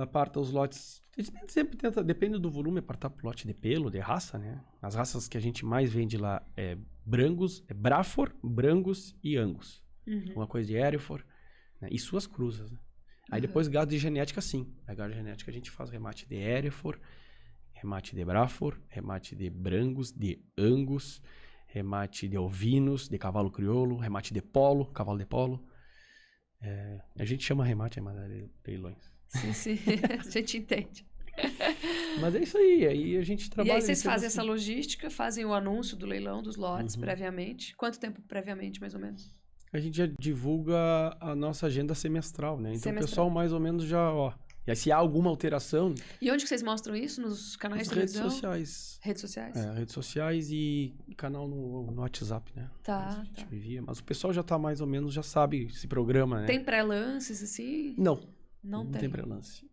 aparta os lotes... A gente sempre tenta, depende do volume, apartar lote de pelo, de raça, né? As raças que a gente mais vende lá é Brafor, Brangus e Angus. Uma coisa de Hereford, né? E suas cruzas, né? Aí depois gado de genética, sim. A gado de genética a gente faz remate de Hereford, remate de Brafor, remate de Brangus, de Angus, remate de ovinos, de cavalo crioulo, remate de polo, cavalo de polo. A gente chama remate, mas é leilões. Sim, a gente entende. Mas é isso aí, aí a gente trabalha... E aí vocês fazem essa logística, fazem o anúncio do leilão, dos lotes, previamente. Quanto tempo previamente, mais ou menos? A gente já divulga a nossa agenda semestral, né? Então o pessoal mais ou menos já, E aí se há alguma alteração... E onde que vocês mostram isso? Nos canais de televisão? Redes sociais. Redes sociais? Redes sociais e canal no WhatsApp, né? Tá. A gente envia, mas o pessoal já tá mais ou menos, já sabe esse programa, né? Tem pré-lances, assim? Não tem pré-lance.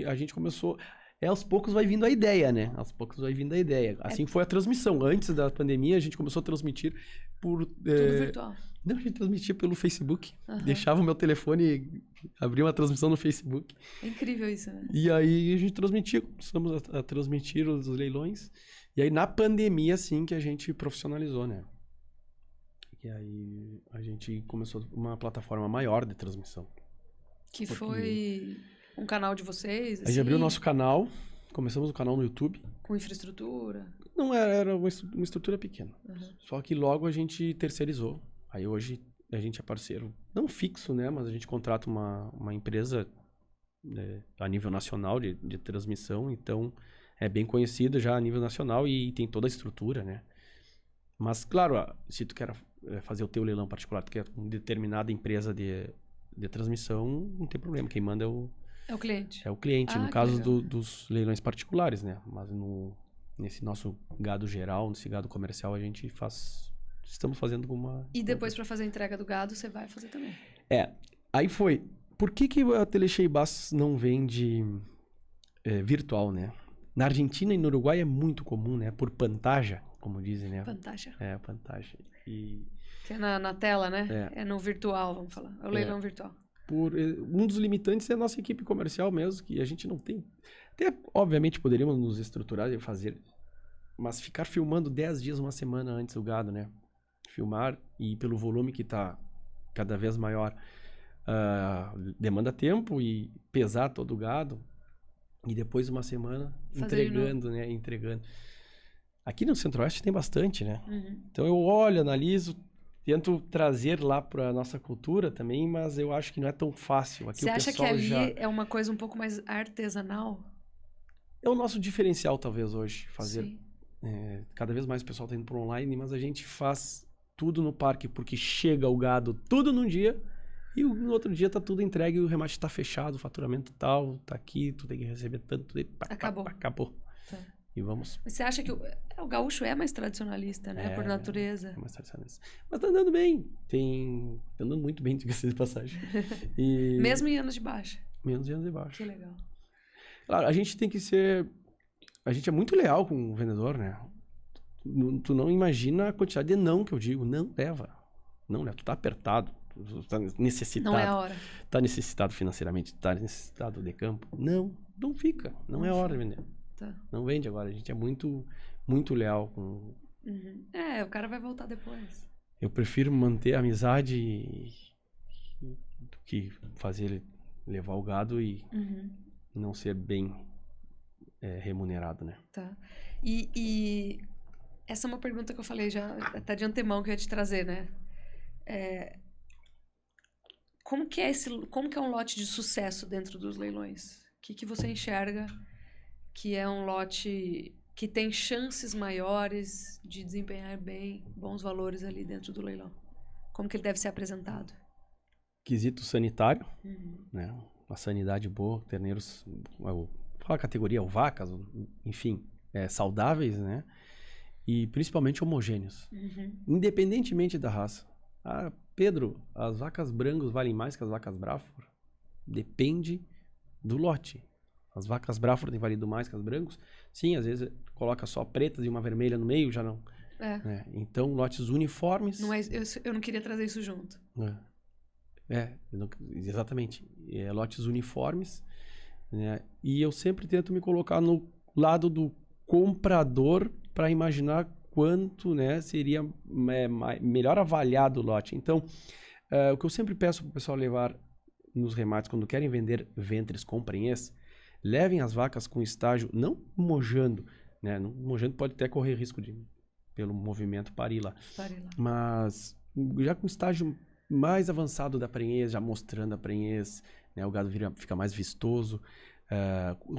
A gente começou... aos poucos vai vindo a ideia, né? Aos poucos vai vindo a ideia. Assim foi a transmissão. Antes da pandemia, a gente começou a transmitir por... Tudo virtual. Não, a gente transmitia pelo Facebook. Aham. Deixava o meu telefone, abria uma transmissão no Facebook. É incrível isso, né? E aí a gente transmitia, começamos a transmitir os leilões. E aí na pandemia, assim, que a gente profissionalizou, né? E aí a gente começou uma plataforma maior de transmissão. Que Porque- foi um canal de vocês, A gente assim, abriu o nosso canal, começamos o canal no YouTube. com infraestrutura. Não era uma estrutura pequena. Uhum. Só que logo a gente terceirizou. Aí hoje a gente é parceiro, não fixo, né? Mas a gente contrata uma empresa a nível nacional de transmissão. Então é bem conhecida já a nível nacional e tem toda a estrutura, né? Mas claro, se tu quer fazer o teu leilão particular, tu quer uma determinada empresa de transmissão, não tem problema. Quem manda É o cliente. é o cliente. Ah, No que caso legal. dos leilões particulares, né? Mas nesse nosso gado geral, nesse gado comercial, a gente faz... Estamos fazendo uma... E depois, pra fazer a entrega do gado, você vai fazer também. Aí foi. Por que a Telecheibás não vende virtual, né? Na Argentina e no Uruguai é muito comum, né? Por pantaja, como dizem, né? Fantástico. Pantaja. E Que é na tela, né? É no virtual, vamos falar. É o leilão virtual. um dos limitantes é a nossa equipe comercial mesmo, que a gente não tem. Até, obviamente, poderíamos nos estruturar e fazer, mas ficar filmando 10 dias, uma semana antes do gado, né? Filmar e pelo volume que está cada vez maior, demanda tempo e pesar todo o gado e depois uma semana Fazer entregando. Aqui no Centro-Oeste tem bastante, né? Uhum. Então eu olho, analiso, tento trazer lá para nossa cultura também, mas eu acho que não é tão fácil. Aqui Você o acha que pessoal ali já é uma coisa um pouco mais artesanal? é o nosso diferencial talvez hoje, fazer Sim. cada vez mais o pessoal tá indo pro online, mas a gente faz tudo no parque porque chega o gado tudo num dia e no outro dia tá tudo entregue, o remate tá fechado, o faturamento tal, tá aqui, tu tem que receber tanto, Acabou. acabou. Tá. E vamos. Mas você acha que o gaúcho é mais tradicionalista, né? Por natureza. É mais tradicionalista. Mas tá andando bem. Tá andando muito bem, diga-se de passagem. E Mesmo em anos de baixa. menos de anos de baixo. Que legal. Claro, a gente tem que ser... A gente é muito leal com o vendedor, né? Tu não imagina a quantidade de não que eu digo. Não leva. Não leva. Tu tá apertado. Tu tá necessitado. Não é a hora. Tá necessitado financeiramente. Tá necessitado de campo. Não fica. Não é hora de vender. Tá. Não vende agora. A gente é muito, muito leal com... Uhum. O cara vai voltar depois. Eu prefiro manter a amizade do que fazer ele levar o gado e não ser bem remunerado, né? Tá. E essa é uma pergunta que eu falei já, até de antemão, que eu ia te trazer, né? Como que é um lote de sucesso dentro dos leilões? O que você enxerga que é um lote que tem chances maiores de desempenhar bem, bons valores ali dentro do leilão? Como que ele deve ser apresentado? Quesito sanitário, né? Uma sanidade boa, terneiros, fala a categoria, vacas, enfim, saudáveis, né? E principalmente homogêneos, independentemente da raça. Ah, Pedro, as vacas brancas valem mais que as vacas Braford? Depende do lote. As vacas Braford têm valido mais que as brancos? Sim, às vezes coloca só pretas e uma vermelha no meio, já não. Né? Então, lotes uniformes... Não é, eu não queria trazer isso junto. Exatamente. Lotes uniformes, né? E eu sempre tento me colocar no lado do comprador para imaginar quanto, né, seria melhor avaliado o lote. Então, o que eu sempre peço para o pessoal levar nos remates, quando querem vender ventres com prenhez, levem as vacas com estágio, não mojando, né? Mojando pode até correr risco de, pelo movimento, parir lá. Mas já com estágio mais avançado da prenhez, já mostrando a prenhez, né? O gado fica mais vistoso.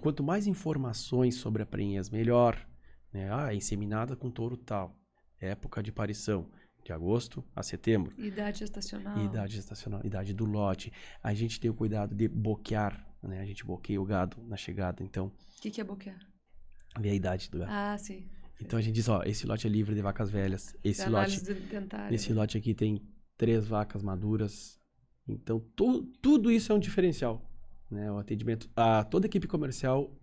Quanto mais informações sobre a prenhez, melhor. Né? É inseminada com touro tal. Época de parição, de agosto a setembro. Idade gestacional. Idade do lote. A gente tem o cuidado de boquear, né? A gente boqueia o gado na chegada, então... O que é boquear? Ver a idade do gado. Ah, sim. Então a gente diz, esse lote é livre de vacas velhas. Esse lote aqui tem 3 vacas maduras. Então tudo isso é um diferencial. Né? O atendimento... toda a equipe comercial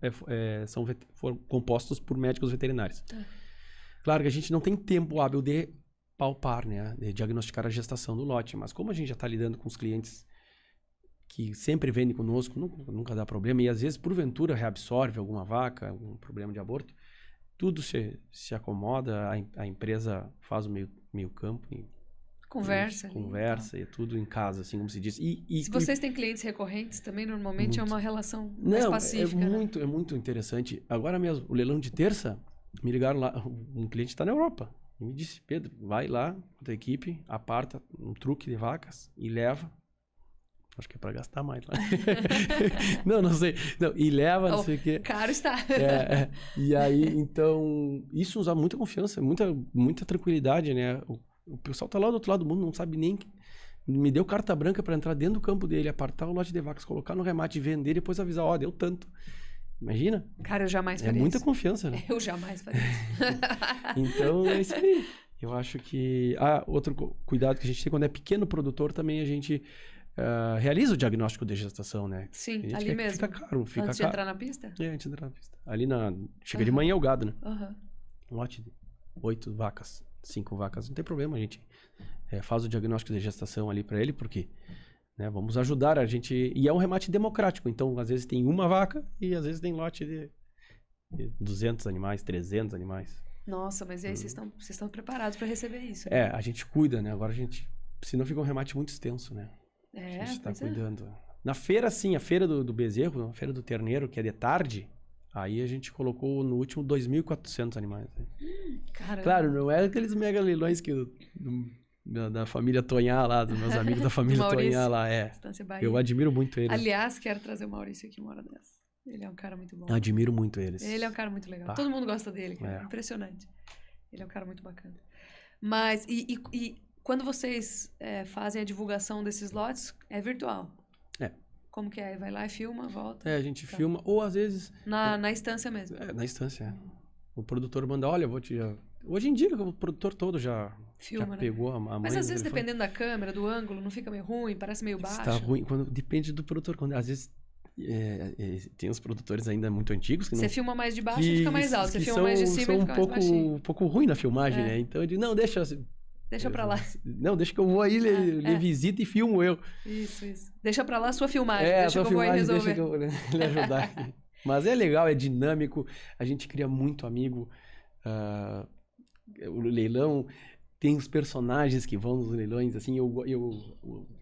foram compostos por médicos veterinários. Claro que a gente não tem tempo hábil de palpar, né? De diagnosticar a gestação do lote. Mas como a gente já está lidando com os clientes que sempre vendem conosco, nunca dá problema, e às vezes, porventura, reabsorve alguma vaca, algum problema de aborto, tudo se acomoda, a empresa faz o meio campo e Conversa. Conversa, e tudo em casa, assim como se diz. Se vocês têm clientes recorrentes, também normalmente é uma relação mais pacífica. É muito interessante. Agora mesmo, o leilão de terça, me ligaram lá, um cliente está na Europa. E me disse, Pedro, vai lá com a tua equipe, aparta um truque de vacas e leva. Acho que é para gastar mais lá. não sei. Não, e leva, não sei o quê. Caro está. E aí, então, isso nos dá muita confiança, muita tranquilidade, né? O pessoal tá lá do outro lado do mundo, não sabe nem... Me deu carta branca para entrar dentro do campo dele, apartar o lote de vacas, colocar no remate, vender e depois avisar, ó, deu tanto. Imagina? Cara, eu jamais faria isso. É muita isso. confiança, né? Eu jamais faria isso. Então, é isso aí. Eu acho que... outro cuidado que a gente tem quando é pequeno produtor, também a gente realiza o diagnóstico de gestação, né? Sim, ali mesmo. Fica caro. Antes de entrar na pista? Antes de entrar na pista. Ali chega de manhã o gado, né? Uhum. Lote de 8 vacas. 5 vacas, não tem problema, a gente faz o diagnóstico de gestação ali para ele, porque vamos ajudar a gente, e é um remate democrático, então às vezes tem uma vaca e às vezes tem lote de 200 animais, 300 animais. Nossa, mas e aí vocês estão preparados para receber isso? Né? A gente cuida, né, agora senão fica um remate muito extenso, né, a gente tá cuidando. Na feira, sim, a feira do bezerro, a feira do terneiro, que é de tarde, aí a gente colocou no último 2.400 animais. Caramba. Claro, não é aqueles mega leilões da família Tonhar lá, dos meus amigos da família Tonhar lá. Eu admiro muito eles. Aliás, quero trazer o Maurício aqui uma hora dessa. Ele é um cara muito bom. Admiro muito eles. Ele é um cara muito legal. Todo mundo gosta dele, cara. Impressionante. Ele é um cara muito bacana. Mas, e quando vocês fazem a divulgação desses lotes, é virtual? Como que é? Vai lá e filma, volta? A gente filma, ou às vezes... Na instância mesmo? Na instância, O produtor manda, olha, Hoje em dia, o produtor todo já pegou a mãe. Mas às vezes, dependendo da câmera, do ângulo, não fica meio ruim, parece meio baixo. Está ruim, depende do produtor. Às vezes, tem os produtores ainda muito antigos que não... Você filma mais de baixo e fica mais alto. Você filma mais de cima e fica mais baixinho. um pouco ruim na filmagem, né? Então, eu digo, não, deixa pra lá. Não, deixa que eu vou aí, lhe visito e filmo eu. Isso. Deixa pra lá a sua filmagem. Deixa que eu vou aí resolver. Deixa que eu vou lhe ajudar. Mas é legal, é dinâmico. A gente cria muito amigo. O leilão tem os personagens que vão nos leilões. Assim,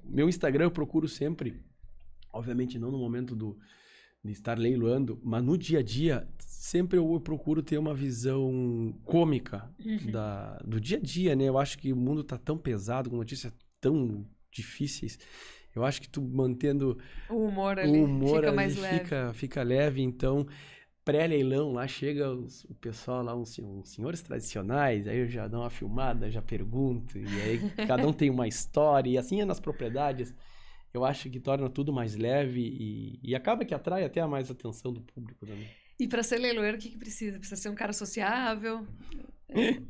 meu Instagram eu procuro sempre, obviamente não no momento de estar leiloando, mas no dia a dia, sempre eu procuro ter uma visão cômica do dia a dia, né? Eu acho que o mundo tá tão pesado, com notícias tão difíceis. Eu acho que tu mantendo o humor ali, fica mais leve. Fica leve, então... Pré-leilão, lá chega o pessoal lá, uns senhores tradicionais, aí eu já dou uma filmada, já pergunto, e aí cada um tem uma história, e assim é nas propriedades. Eu acho que torna tudo mais leve e acaba que atrai até a mais atenção do público também. E para ser leiloeiro, o que precisa? Precisa ser um cara sociável?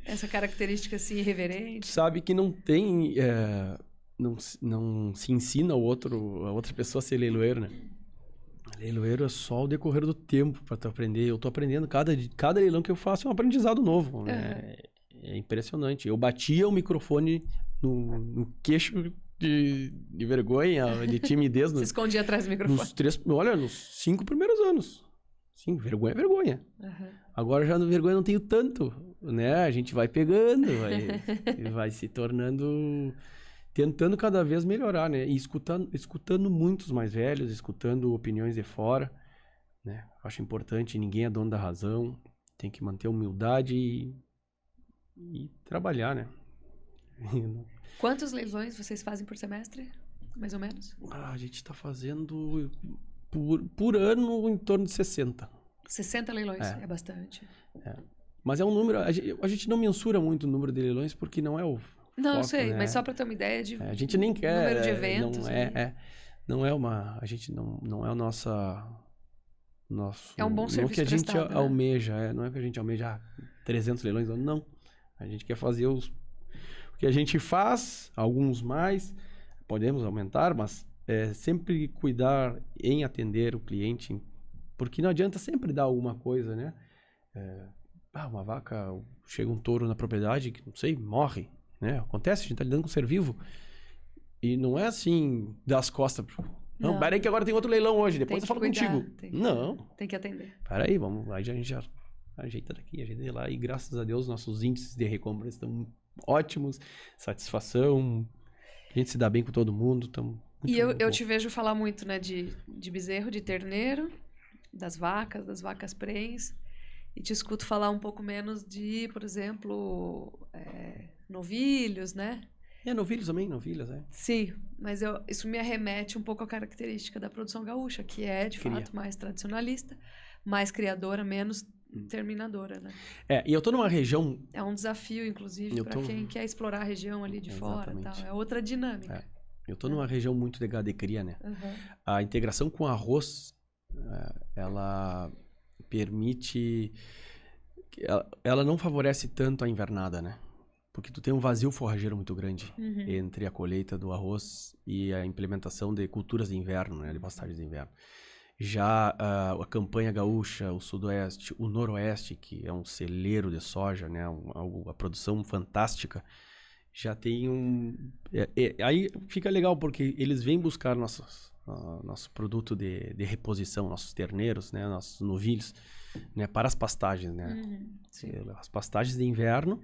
Essa característica assim, irreverente? Sabe que não tem... não se ensina a outra pessoa a ser leiloeiro, né? Leiloeiro é só o decorrer do tempo para tu aprender. Eu tô aprendendo, cada leilão que eu faço é um aprendizado novo, né? É impressionante. Eu batia o microfone no queixo de vergonha, de timidez. Você escondia atrás do microfone? Nos 5 primeiros anos. Sim, vergonha é vergonha. Agora já no vergonha não tenho tanto, né? A gente vai pegando, vai se tornando... Tentando cada vez melhorar, né? E escutando muitos mais velhos, escutando opiniões de fora, né? Acho importante, ninguém é dono da razão, tem que manter a humildade e trabalhar, né? Quantos leilões vocês fazem por semestre, mais ou menos? A gente está fazendo por ano em torno de 60. 60 leilões, é bastante. Mas é um número, a gente não mensura muito o número de leilões porque não é o... Não, foco, sei, né? Mas só para ter uma ideia de a gente nem quer, número de eventos. Não é uma... A gente não é o nosso... É um bom serviço não que a gente prestado, almeja, não é que a gente almeja 300 leilões, não. A gente quer fazer o que a gente faz, alguns mais, podemos aumentar, mas sempre cuidar em atender o cliente, porque não adianta sempre dar alguma coisa, né? Uma vaca, chega um touro na propriedade que, não sei, morre, né? Acontece, a gente tá lidando com um ser vivo. E não é assim, das costas. Não, peraí que agora tem outro leilão hoje, depois eu falo contigo. Não. Tem que atender. Peraí, vamos. Aí a gente já ajeita daqui, ajeita de lá. E graças a Deus, nossos índices de recompra estão ótimos. Satisfação. A gente se dá bem com todo mundo. E eu te vejo falar muito, né, de bezerro, de terneiro, das vacas prens. E te escuto falar um pouco menos de, por exemplo, novilhos, né? Novilhos também, novilhas, Sim, mas isso me arremete um pouco à característica da produção gaúcha, que é, de fato, mais tradicionalista, mais criadora, menos terminadora, né? E eu tô numa região... É um desafio, inclusive, para quem quer explorar a região ali de fora, tal. É outra dinâmica. Eu tô numa região muito de gado de cria, né? Uhum. A integração com arroz, ela permite... Ela não favorece tanto a invernada, né? Porque tu tem um vazio forrageiro muito grande entre a colheita do arroz e a implementação de culturas de inverno, né? De pastagens de inverno. Já a campanha gaúcha, o sudoeste, o noroeste, que é um celeiro de soja, né? A produção fantástica, já tem aí fica legal, porque eles vêm buscar nosso produto de reposição, nossos terneiros, né? Nossos novilhos, né? Para as pastagens, né? As pastagens de inverno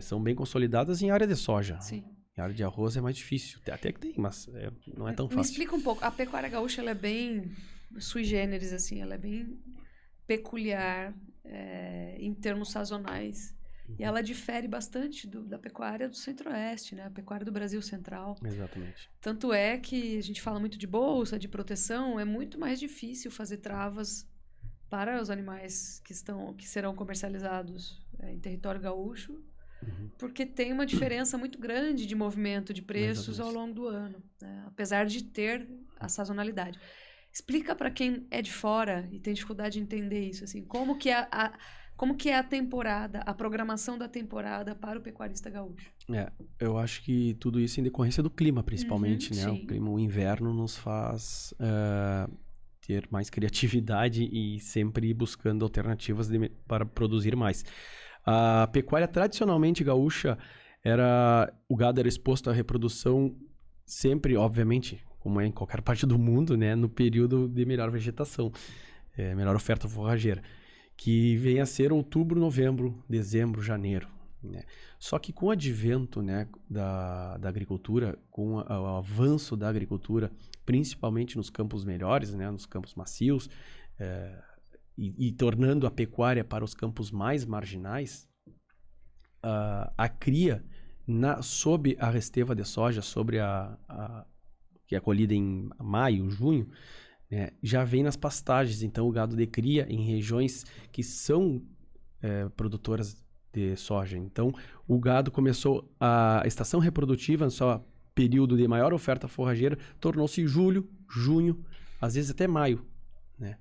são bem consolidadas em área de soja. Sim. Em área de arroz é mais difícil. Até que tem, mas não é tão fácil. Me explica um pouco. A pecuária gaúcha, ela é bem sui generis, assim. Ela é bem peculiar em termos sazonais. E ela difere bastante da pecuária do Centro-Oeste, né? A pecuária do Brasil Central. Exatamente. Tanto é que a gente fala muito de bolsa, de proteção. É muito mais difícil fazer travas para os animais que serão comercializados em território gaúcho, porque tem uma diferença muito grande de movimento de preços ao longo do ano, né? Apesar de ter a sazonalidade. Explica para quem é de fora e tem dificuldade de entender isso, assim, como que é a temporada, a programação da temporada para o pecuarista gaúcho. Eu acho que tudo isso em decorrência do clima, principalmente, né? Sim. O inverno nos faz ter mais criatividade e sempre ir buscando alternativas para produzir mais. A pecuária tradicionalmente gaúcha, o gado era exposto à reprodução sempre, obviamente, como é em qualquer parte do mundo, né, no período de melhor vegetação, melhor oferta forrageira, que vem a ser outubro, novembro, dezembro, janeiro, né? Só que com o advento, né, da agricultura, com o avanço da agricultura, principalmente nos campos melhores, né, nos campos macios, e tornando a pecuária para os campos mais marginais, a cria sob a resteva de soja, que é colhida em maio, junho, né, já vem nas pastagens. Então o gado de cria em regiões que são produtoras de soja. Então o gado começou a estação reprodutiva, no seu período de maior oferta forrageira, tornou-se julho, junho, às vezes até maio, né?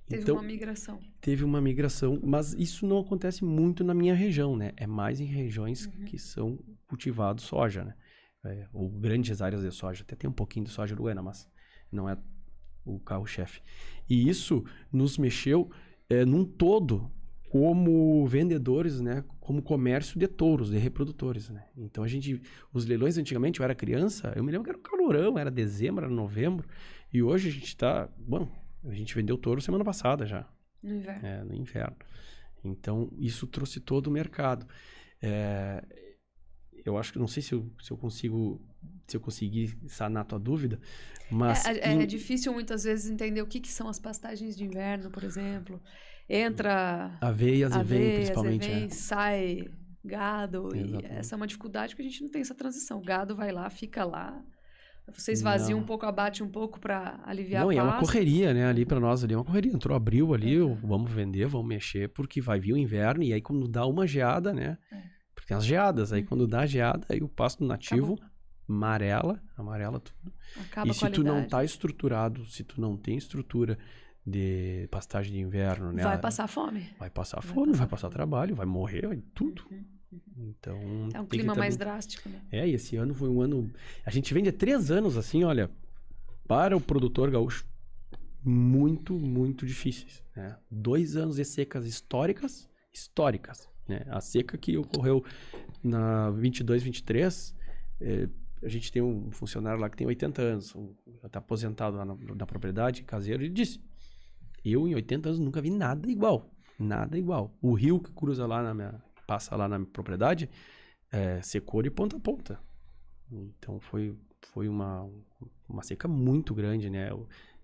Teve uma migração. Teve uma migração, mas isso não acontece muito na minha região, né? É mais em regiões que são cultivados soja, né? Ou grandes áreas de soja. Até tem um pouquinho de soja uruguaiana, mas não é o carro-chefe. E isso nos mexeu num todo como vendedores, né? Como comércio de touros, de reprodutores, né? Então os leilões antigamente, eu era criança, eu me lembro que era um calorão, era dezembro, era novembro, e hoje a gente está, a gente vendeu touro semana passada já. No inverno. No inverno. Então, isso trouxe todo o mercado. Eu acho que, não sei se eu consegui sanar a tua dúvida, mas... É difícil muitas vezes entender o que são as pastagens de inverno, por exemplo. Entra... Aveias e vem, principalmente. Sai gado. E essa é uma dificuldade, porque a gente não tem essa transição. O gado vai lá, fica lá. Você esvazia um pouco, abate um pouco para aliviar a pasta. Não, e é uma correria, né? Ali para nós, ali é uma correria. Entrou abril ali, vamos vender, vamos mexer, porque vai vir o inverno, e aí quando dá uma geada, né? Porque tem as geadas, aí quando dá a geada, aí o pasto nativo amarela tudo. Acaba e se tu não tá estruturado, se tu não tem estrutura de pastagem de inverno, né? Vai passar fome. Vai passar trabalho, vai morrer, vai tudo. Então, é um clima mais drástico, né? E esse ano foi um ano... A gente vem de 3 anos, assim, olha, para o produtor gaúcho, muito, muito difíceis, né? 2 anos de secas históricas, né? A seca que ocorreu na 22, 23, a gente tem um funcionário lá que tem 80 anos, já está aposentado lá na propriedade, caseiro, ele disse, eu em 80 anos nunca vi nada igual. Nada igual. O rio que cruza lá passa lá na minha propriedade, secou de ponta a ponta. Então foi uma seca muito grande, né?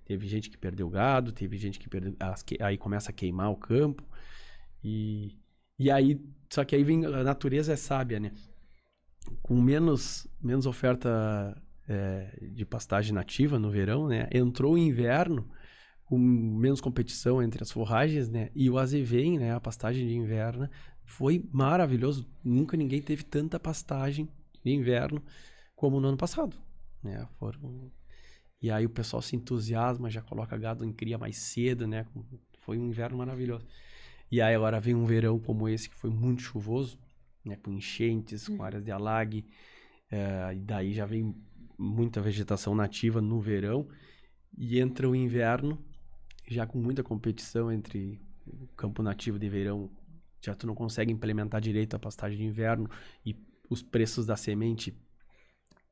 Teve gente que perdeu gado, teve gente que perdeu... Aí começa a queimar o campo. E aí... Só que aí vem... A natureza é sábia, né? Com menos oferta de pastagem nativa no verão, né? Entrou o inverno, com menos competição entre as forragens, né? E o azevém, né? A pastagem de inverno foi maravilhoso. Nunca ninguém teve tanta pastagem de inverno como no ano passado, né? E aí o pessoal se entusiasma, já coloca gado em cria mais cedo, né? Foi um inverno maravilhoso. E aí agora vem um verão como esse, que foi muito chuvoso, né? Com enchentes, com áreas de alague. E daí já vem muita vegetação nativa no verão. E entra o inverno, já com muita competição entre o campo nativo de verão. Já tu não consegue implementar direito a pastagem de inverno. E os preços da semente...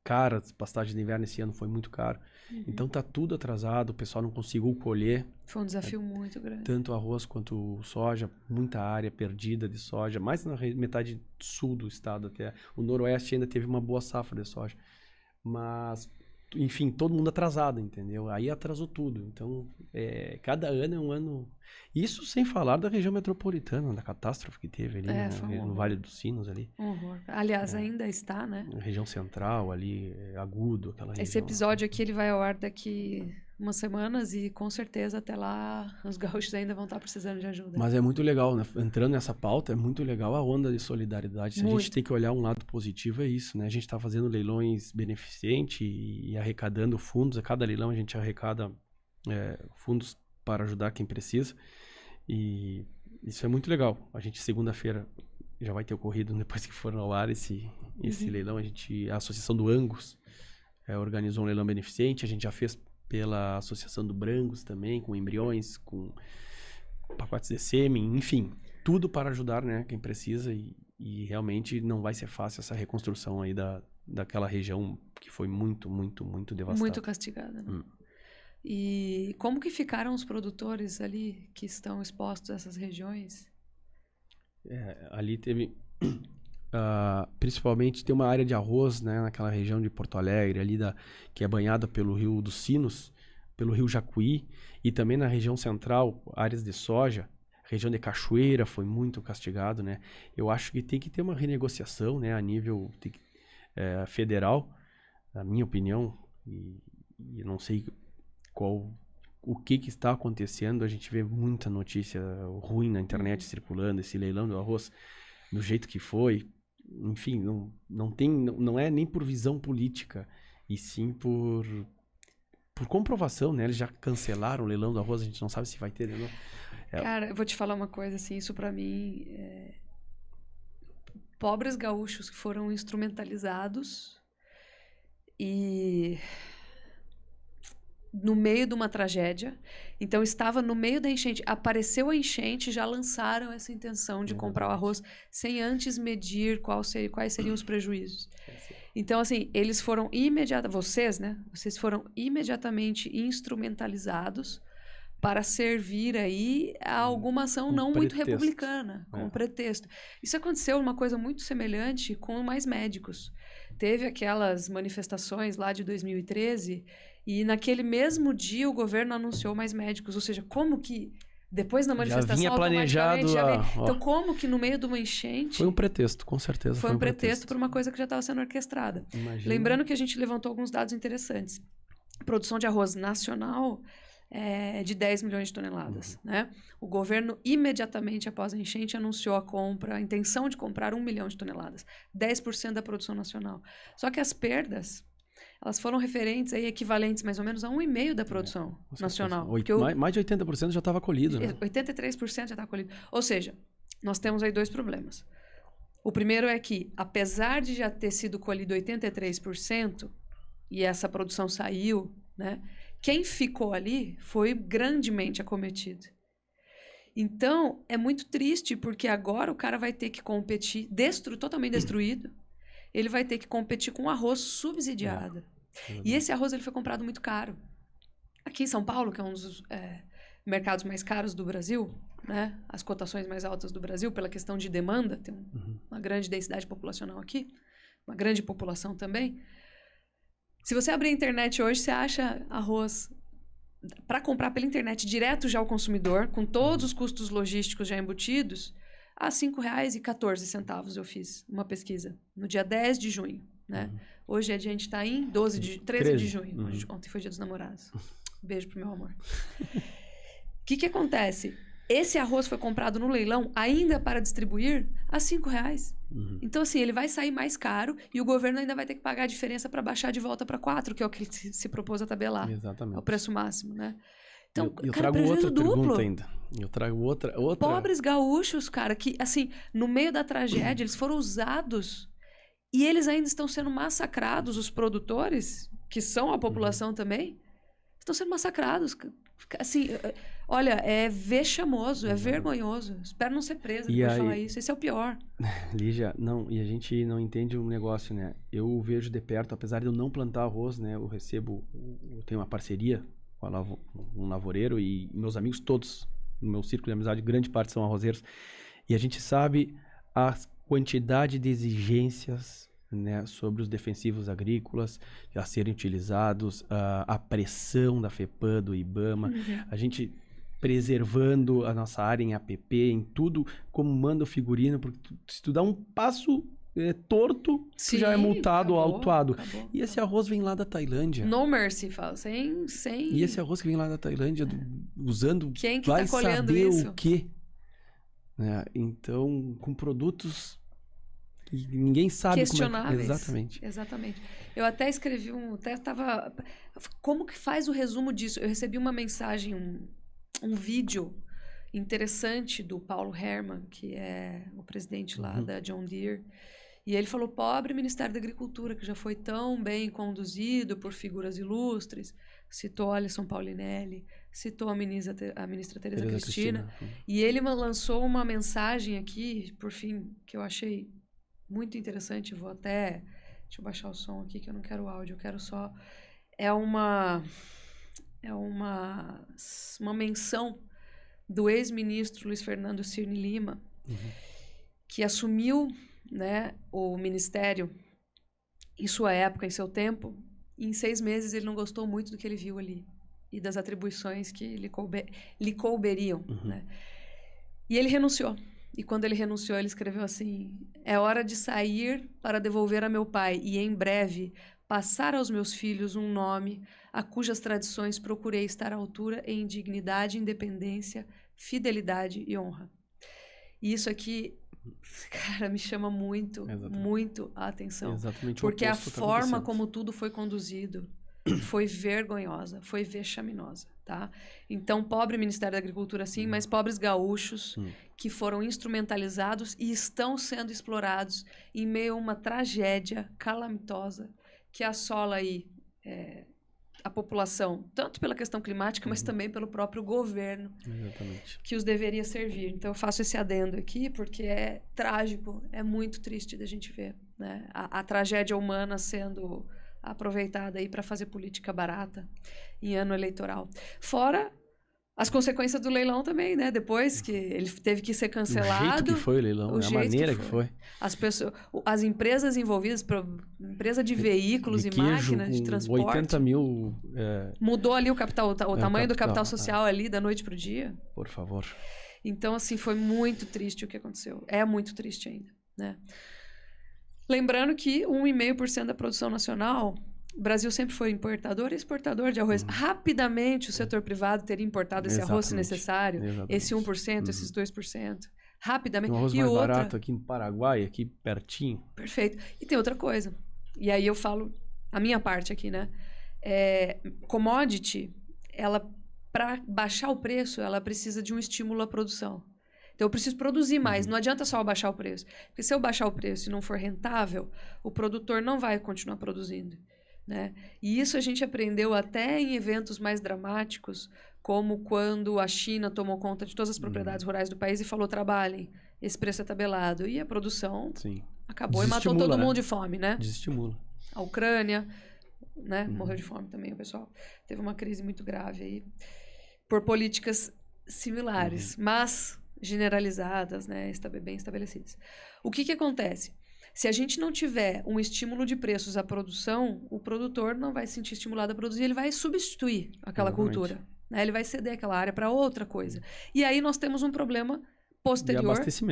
Cara, a pastagem de inverno esse ano foi muito caro. Então tá tudo atrasado, o pessoal não conseguiu colher. Foi um desafio muito grande. Tanto arroz quanto soja, muita área perdida de soja, mais na metade sul do estado até. O noroeste ainda teve uma boa safra de soja. Mas, enfim, todo mundo atrasado, entendeu? Aí atrasou tudo. Então, cada ano é um ano... Isso sem falar da região metropolitana, da catástrofe que teve ali, no Vale dos Sinos ali. Um horror. Aliás, ainda está, né? A região central ali, Agudo, aquela região. Esse episódio aqui, ele vai ao ar daqui umas semanas e com certeza até lá os gaúchos ainda vão estar precisando de ajuda. Mas é muito legal, né? Entrando nessa pauta, é muito legal a onda de solidariedade. Se a gente tem que olhar um lado positivo, é isso, né? A gente está fazendo leilões beneficentes e arrecadando fundos. A cada leilão a gente arrecada fundos para ajudar quem precisa. E isso é muito legal. A gente, segunda-feira, já vai ter ocorrido, depois que for ao ar esse leilão. A Associação do Angus organizou um leilão beneficente. A gente já fez pela Associação do Brangos também, com embriões, com pacotes de sêmen, enfim, tudo para ajudar, né, quem precisa. E realmente não vai ser fácil essa reconstrução aí daquela região que foi muito, muito, muito devastada. Muito castigada, né? E como que ficaram os produtores ali que estão expostos a essas regiões? Ali teve... principalmente tem uma área de arroz, né, naquela região de Porto Alegre, ali que é banhada pelo Rio dos Sinos, pelo Rio Jacuí, e também na região central, áreas de soja. Região de Cachoeira foi muito castigado, né? Eu acho que tem que ter uma renegociação, né, a nível federal, na minha opinião, e não sei o que está acontecendo. A gente vê muita notícia ruim na internet circulando, esse leilão do arroz do jeito que foi. Enfim, não é nem por visão política, e sim por comprovação, né? Eles já cancelaram o leilão do arroz, a gente não sabe se vai ter, né? Cara, eu vou te falar uma coisa, assim, isso pra mim pobres gaúchos que foram instrumentalizados e no meio de uma tragédia. Então estava no meio da enchente, apareceu a enchente, já lançaram essa intenção de comprar o arroz sem antes medir quais seriam os prejuízos. Então, assim, eles foram vocês, né? Vocês foram imediatamente instrumentalizados para servir aí a alguma ação não muito republicana, com pretexto. Isso aconteceu uma coisa muito semelhante com mais médicos. Teve aquelas manifestações lá de 2013 e naquele mesmo dia o governo anunciou mais médicos. Ou seja, como que depois da manifestação... Já vinha planejado... Então, como que no meio de uma enchente... Foi um pretexto, com certeza. Foi um pretexto para uma coisa que já estava sendo orquestrada. Imagina. Lembrando que a gente levantou alguns dados interessantes. A produção de arroz nacional é de 10 milhões de toneladas. Né? O governo, imediatamente após a enchente, anunciou a intenção de comprar 1 milhão de toneladas. 10% da produção nacional. Só que as perdas... elas foram referentes, aí, equivalentes mais ou menos a 1,5% da produção nacional. Mais de 80% já estava colhido. Né? 83% já estava colhido. Ou seja, nós temos aí 2 problemas. O primeiro é que, apesar de já ter sido colhido 83%, e essa produção saiu, né, quem ficou ali foi grandemente acometido. Então, é muito triste, porque agora o cara vai ter que competir, totalmente destruído, ele vai ter que competir com arroz subsidiado. E esse arroz ele foi comprado muito caro. Aqui em São Paulo, que é um dos mercados mais caros do Brasil, né? As cotações mais altas do Brasil, pela questão de demanda, tem uma grande densidade populacional aqui, uma grande população também. Se você abrir a internet hoje, você acha arroz para comprar pela internet direto já ao consumidor, com todos os custos logísticos já embutidos, a R$ 5,14 eu fiz uma pesquisa, no dia 10 de junho. Né? Hoje a gente está em 13 de junho. Ontem foi dia dos namorados. Beijo pro meu amor. O que acontece? Esse arroz foi comprado no leilão ainda para distribuir a R$ 5,00. Então, assim, ele vai sair mais caro e o governo ainda vai ter que pagar a diferença para baixar de volta para 4, que é o que ele se propôs a tabelar. Exatamente. É o preço máximo, né? Então, eu cara, trago outra duplo. pergunta ainda. Eu trago outra... Pobres gaúchos, cara, que, assim, no meio da tragédia, eles foram usados e eles ainda estão sendo massacrados, os produtores, que são a população também, estão sendo massacrados. Assim, olha, é vexamoso, é vergonhoso. Espero não ser presa depois de falar isso. Esse é o pior. Lígia, não, e a gente não entende um negócio, né? Eu vejo de perto, apesar de eu não plantar arroz, né? Eu tenho uma parceria com um lavoureiro e meus amigos todos, no meu círculo de amizade, grande parte são arrozeiros. E a gente sabe a quantidade de exigências, né, sobre os defensivos agrícolas a serem utilizados, a pressão da FEPAM, do IBAMA, a gente preservando a nossa área em APP, em tudo, como manda o figurino, porque se tu dá um passo torto, tu já é multado ou autuado. E esse arroz vem lá da Tailândia. No mercy, fala, sem... E esse arroz que vem lá da Tailândia, usando... Quem que vai tá colhendo saber isso? O quê? Né? Então, com produtos... E ninguém sabe questionáveis. Exatamente. Exatamente. Eu até escrevi como que faz o resumo disso? Eu recebi uma mensagem, um vídeo interessante do Paulo Hermann, que é o presidente lá da John Deere. E ele falou, pobre Ministério da Agricultura, que já foi tão bem conduzido por figuras ilustres. Citou Alisson Paulinelli, citou a ministra Tereza Cristina. E ele lançou uma mensagem aqui, por fim, que eu achei muito interessante. Vou até... Deixa eu baixar o som aqui, que eu não quero áudio, eu quero só... É uma menção do ex-ministro Luiz Fernando Cirne Lima, que assumiu, né, o ministério em sua época, em seu tempo, e em 6 meses ele não gostou muito do que ele viu ali e das atribuições que lhe couberiam. Né? E ele renunciou. E quando ele renunciou, ele escreveu assim: é hora de sair para devolver a meu pai e, em breve, passar aos meus filhos um nome a cujas tradições procurei estar à altura em dignidade, independência, fidelidade e honra. E isso aqui, cara, me chama muito, muito a atenção. Exatamente. Porque a forma como tudo foi conduzido foi vergonhosa, foi vexaminosa, tá? Então, pobre Ministério da Agricultura, sim, mas pobres gaúchos que foram instrumentalizados e estão sendo explorados em meio a uma tragédia calamitosa que assola aí a população, tanto pela questão climática, mas também pelo próprio governo que os deveria servir. Então, eu faço esse adendo aqui porque é trágico, é muito triste da gente ver, né? A tragédia humana sendo aproveitada aí para fazer política barata em ano eleitoral. Fora as consequências do leilão também, né? Depois que ele teve que ser cancelado. O jeito que foi o leilão, a maneira que foi. As empresas envolvidas, empresa de veículos e máquinas de transporte. 80 mil... mudou ali o capital, o tamanho do capital social ali da noite para o dia. Por favor. Então, assim, foi muito triste o que aconteceu. É muito triste ainda, né? Lembrando que 1,5% da produção nacional, o Brasil sempre foi importador e exportador de arroz. Rapidamente o setor privado teria importado esse arroz se necessário, esse 1%, esses 2%. Rapidamente. Um arroz mais barato aqui no Paraguai, aqui pertinho. Perfeito. E tem outra coisa. E aí eu falo a minha parte aqui, né? Commodity, ela, para baixar o preço, ela precisa de um estímulo à produção. Então, eu preciso produzir mais. Não adianta só baixar o preço. Porque se eu baixar o preço e não for rentável, o produtor não vai continuar produzindo. Né? E isso a gente aprendeu até em eventos mais dramáticos, como quando a China tomou conta de todas as propriedades rurais do país e falou, trabalhem, esse preço é tabelado. E a produção acabou e matou todo mundo de fome, né? Desestimula. A Ucrânia, né? Morreu de fome também, o pessoal. Teve uma crise muito grave aí por políticas similares, mas generalizadas, né? Bem estabelecidas. O que acontece? Se a gente não tiver um estímulo de preços à produção, o produtor não vai se sentir estimulado a produzir, ele vai substituir aquela cultura. Né? Ele vai ceder aquela área para outra coisa. E aí nós temos um problema posterior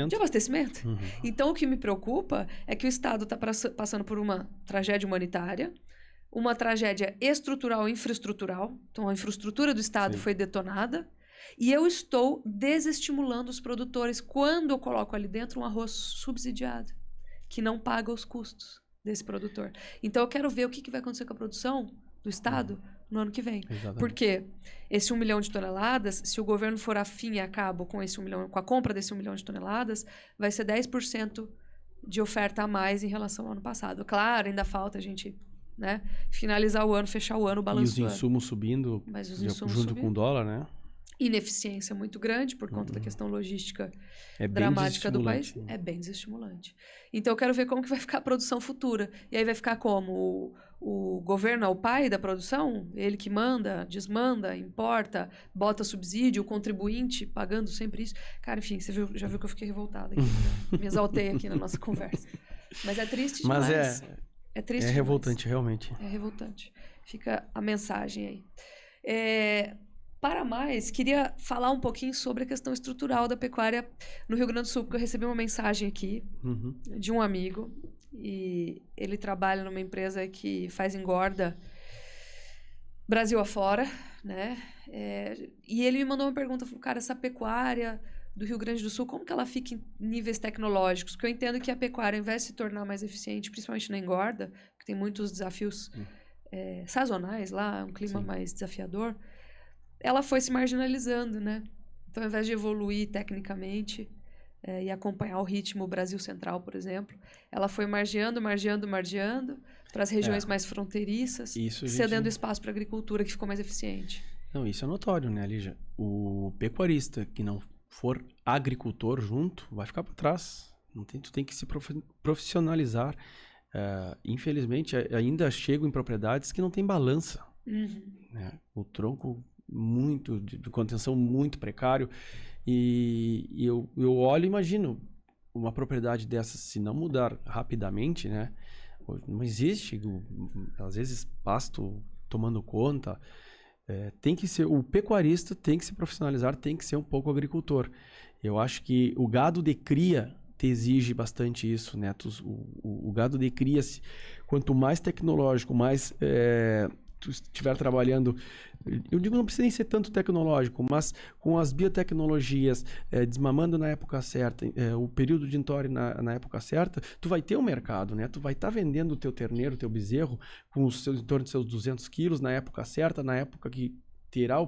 de abastecimento. Então, o que me preocupa é que o Estado está passando por uma tragédia humanitária, uma tragédia estrutural e infraestrutural. Então, a infraestrutura do Estado foi detonada. E eu estou desestimulando os produtores quando eu coloco ali dentro um arroz subsidiado, que não paga os custos desse produtor. Então, eu quero ver o que vai acontecer com a produção do Estado no ano que vem. Exatamente. Porque esse 1 milhão de toneladas, se o governo for afim e a cabo com a compra desse 1 milhão de toneladas, vai ser 10% de oferta a mais em relação ao ano passado. Claro, ainda falta a gente, né, finalizar o ano, fechar o ano, o balanço do ano. E os insumos subindo, mas os insumos junto subindo. com o dólar, né? Ineficiência muito grande por conta da questão logística bem dramática do país. É bem desestimulante. Então, eu quero ver como que vai ficar a produção futura. E aí vai ficar como? O governo é o pai da produção? Ele que manda, desmanda, importa, bota subsídio, o contribuinte pagando sempre isso. Cara, enfim, você já viu que eu fiquei revoltada aqui. Né? Me exaltei aqui na nossa conversa. Mas é triste demais. Mas é triste demais. Revoltante, realmente. É revoltante. Fica a mensagem aí. Para mais, queria falar um pouquinho sobre a questão estrutural da pecuária no Rio Grande do Sul, porque eu recebi uma mensagem aqui de um amigo, e ele trabalha numa empresa que faz engorda Brasil afora, né? E ele me mandou uma pergunta, falou, cara, essa pecuária do Rio Grande do Sul, como que ela fica em níveis tecnológicos? Porque eu entendo que a pecuária, ao invés de se tornar mais eficiente, principalmente na engorda, que tem muitos desafios sazonais lá, um clima mais desafiador, ela foi se marginalizando, né? Então, ao invés de evoluir tecnicamente e acompanhar o ritmo Brasil Central, por exemplo, ela foi margeando para as regiões mais fronteiriças, cedendo espaço para a agricultura, que ficou mais eficiente. Não, isso é notório, né, Lígia? O pecuarista que não for agricultor junto, vai ficar para trás. Tu tem que se profissionalizar. Infelizmente, ainda chego em propriedades que não tem balança. Né? O tronco de contenção muito precário, e eu olho e imagino uma propriedade dessas, se não mudar rapidamente, né? Não existe, às vezes, pasto tomando conta. Tem que ser, o pecuarista tem que se profissionalizar, tem que ser um pouco agricultor. Eu acho que o gado de cria te exige bastante isso, né? O gado de cria, quanto mais tecnológico, mais tu estiver trabalhando, eu digo, não precisa nem ser tanto tecnológico, mas com as biotecnologias, desmamando na época certa, o período de entore na época certa, tu vai ter um mercado, né? Tu vai estar vendendo o teu terneiro, o teu bezerro, com em torno de seus 200 quilos na época certa, na época que terá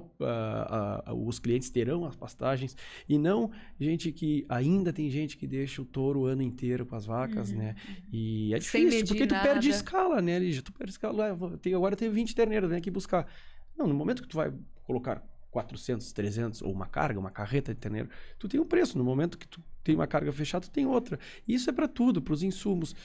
os clientes terão as pastagens, e não gente que ainda tem gente que deixa o touro o ano inteiro com as vacas, né? E é difícil, porque tu perde escala, né, Lígia? Tu perde escala. Agora eu tenho 20 terneiros, vem aqui buscar. Não, no momento que tu vai colocar 400, 300, ou uma carreta de terneiro, tu tem um preço. No momento que tu tem uma carga fechada, tu tem outra. Isso é para tudo, para os insumos.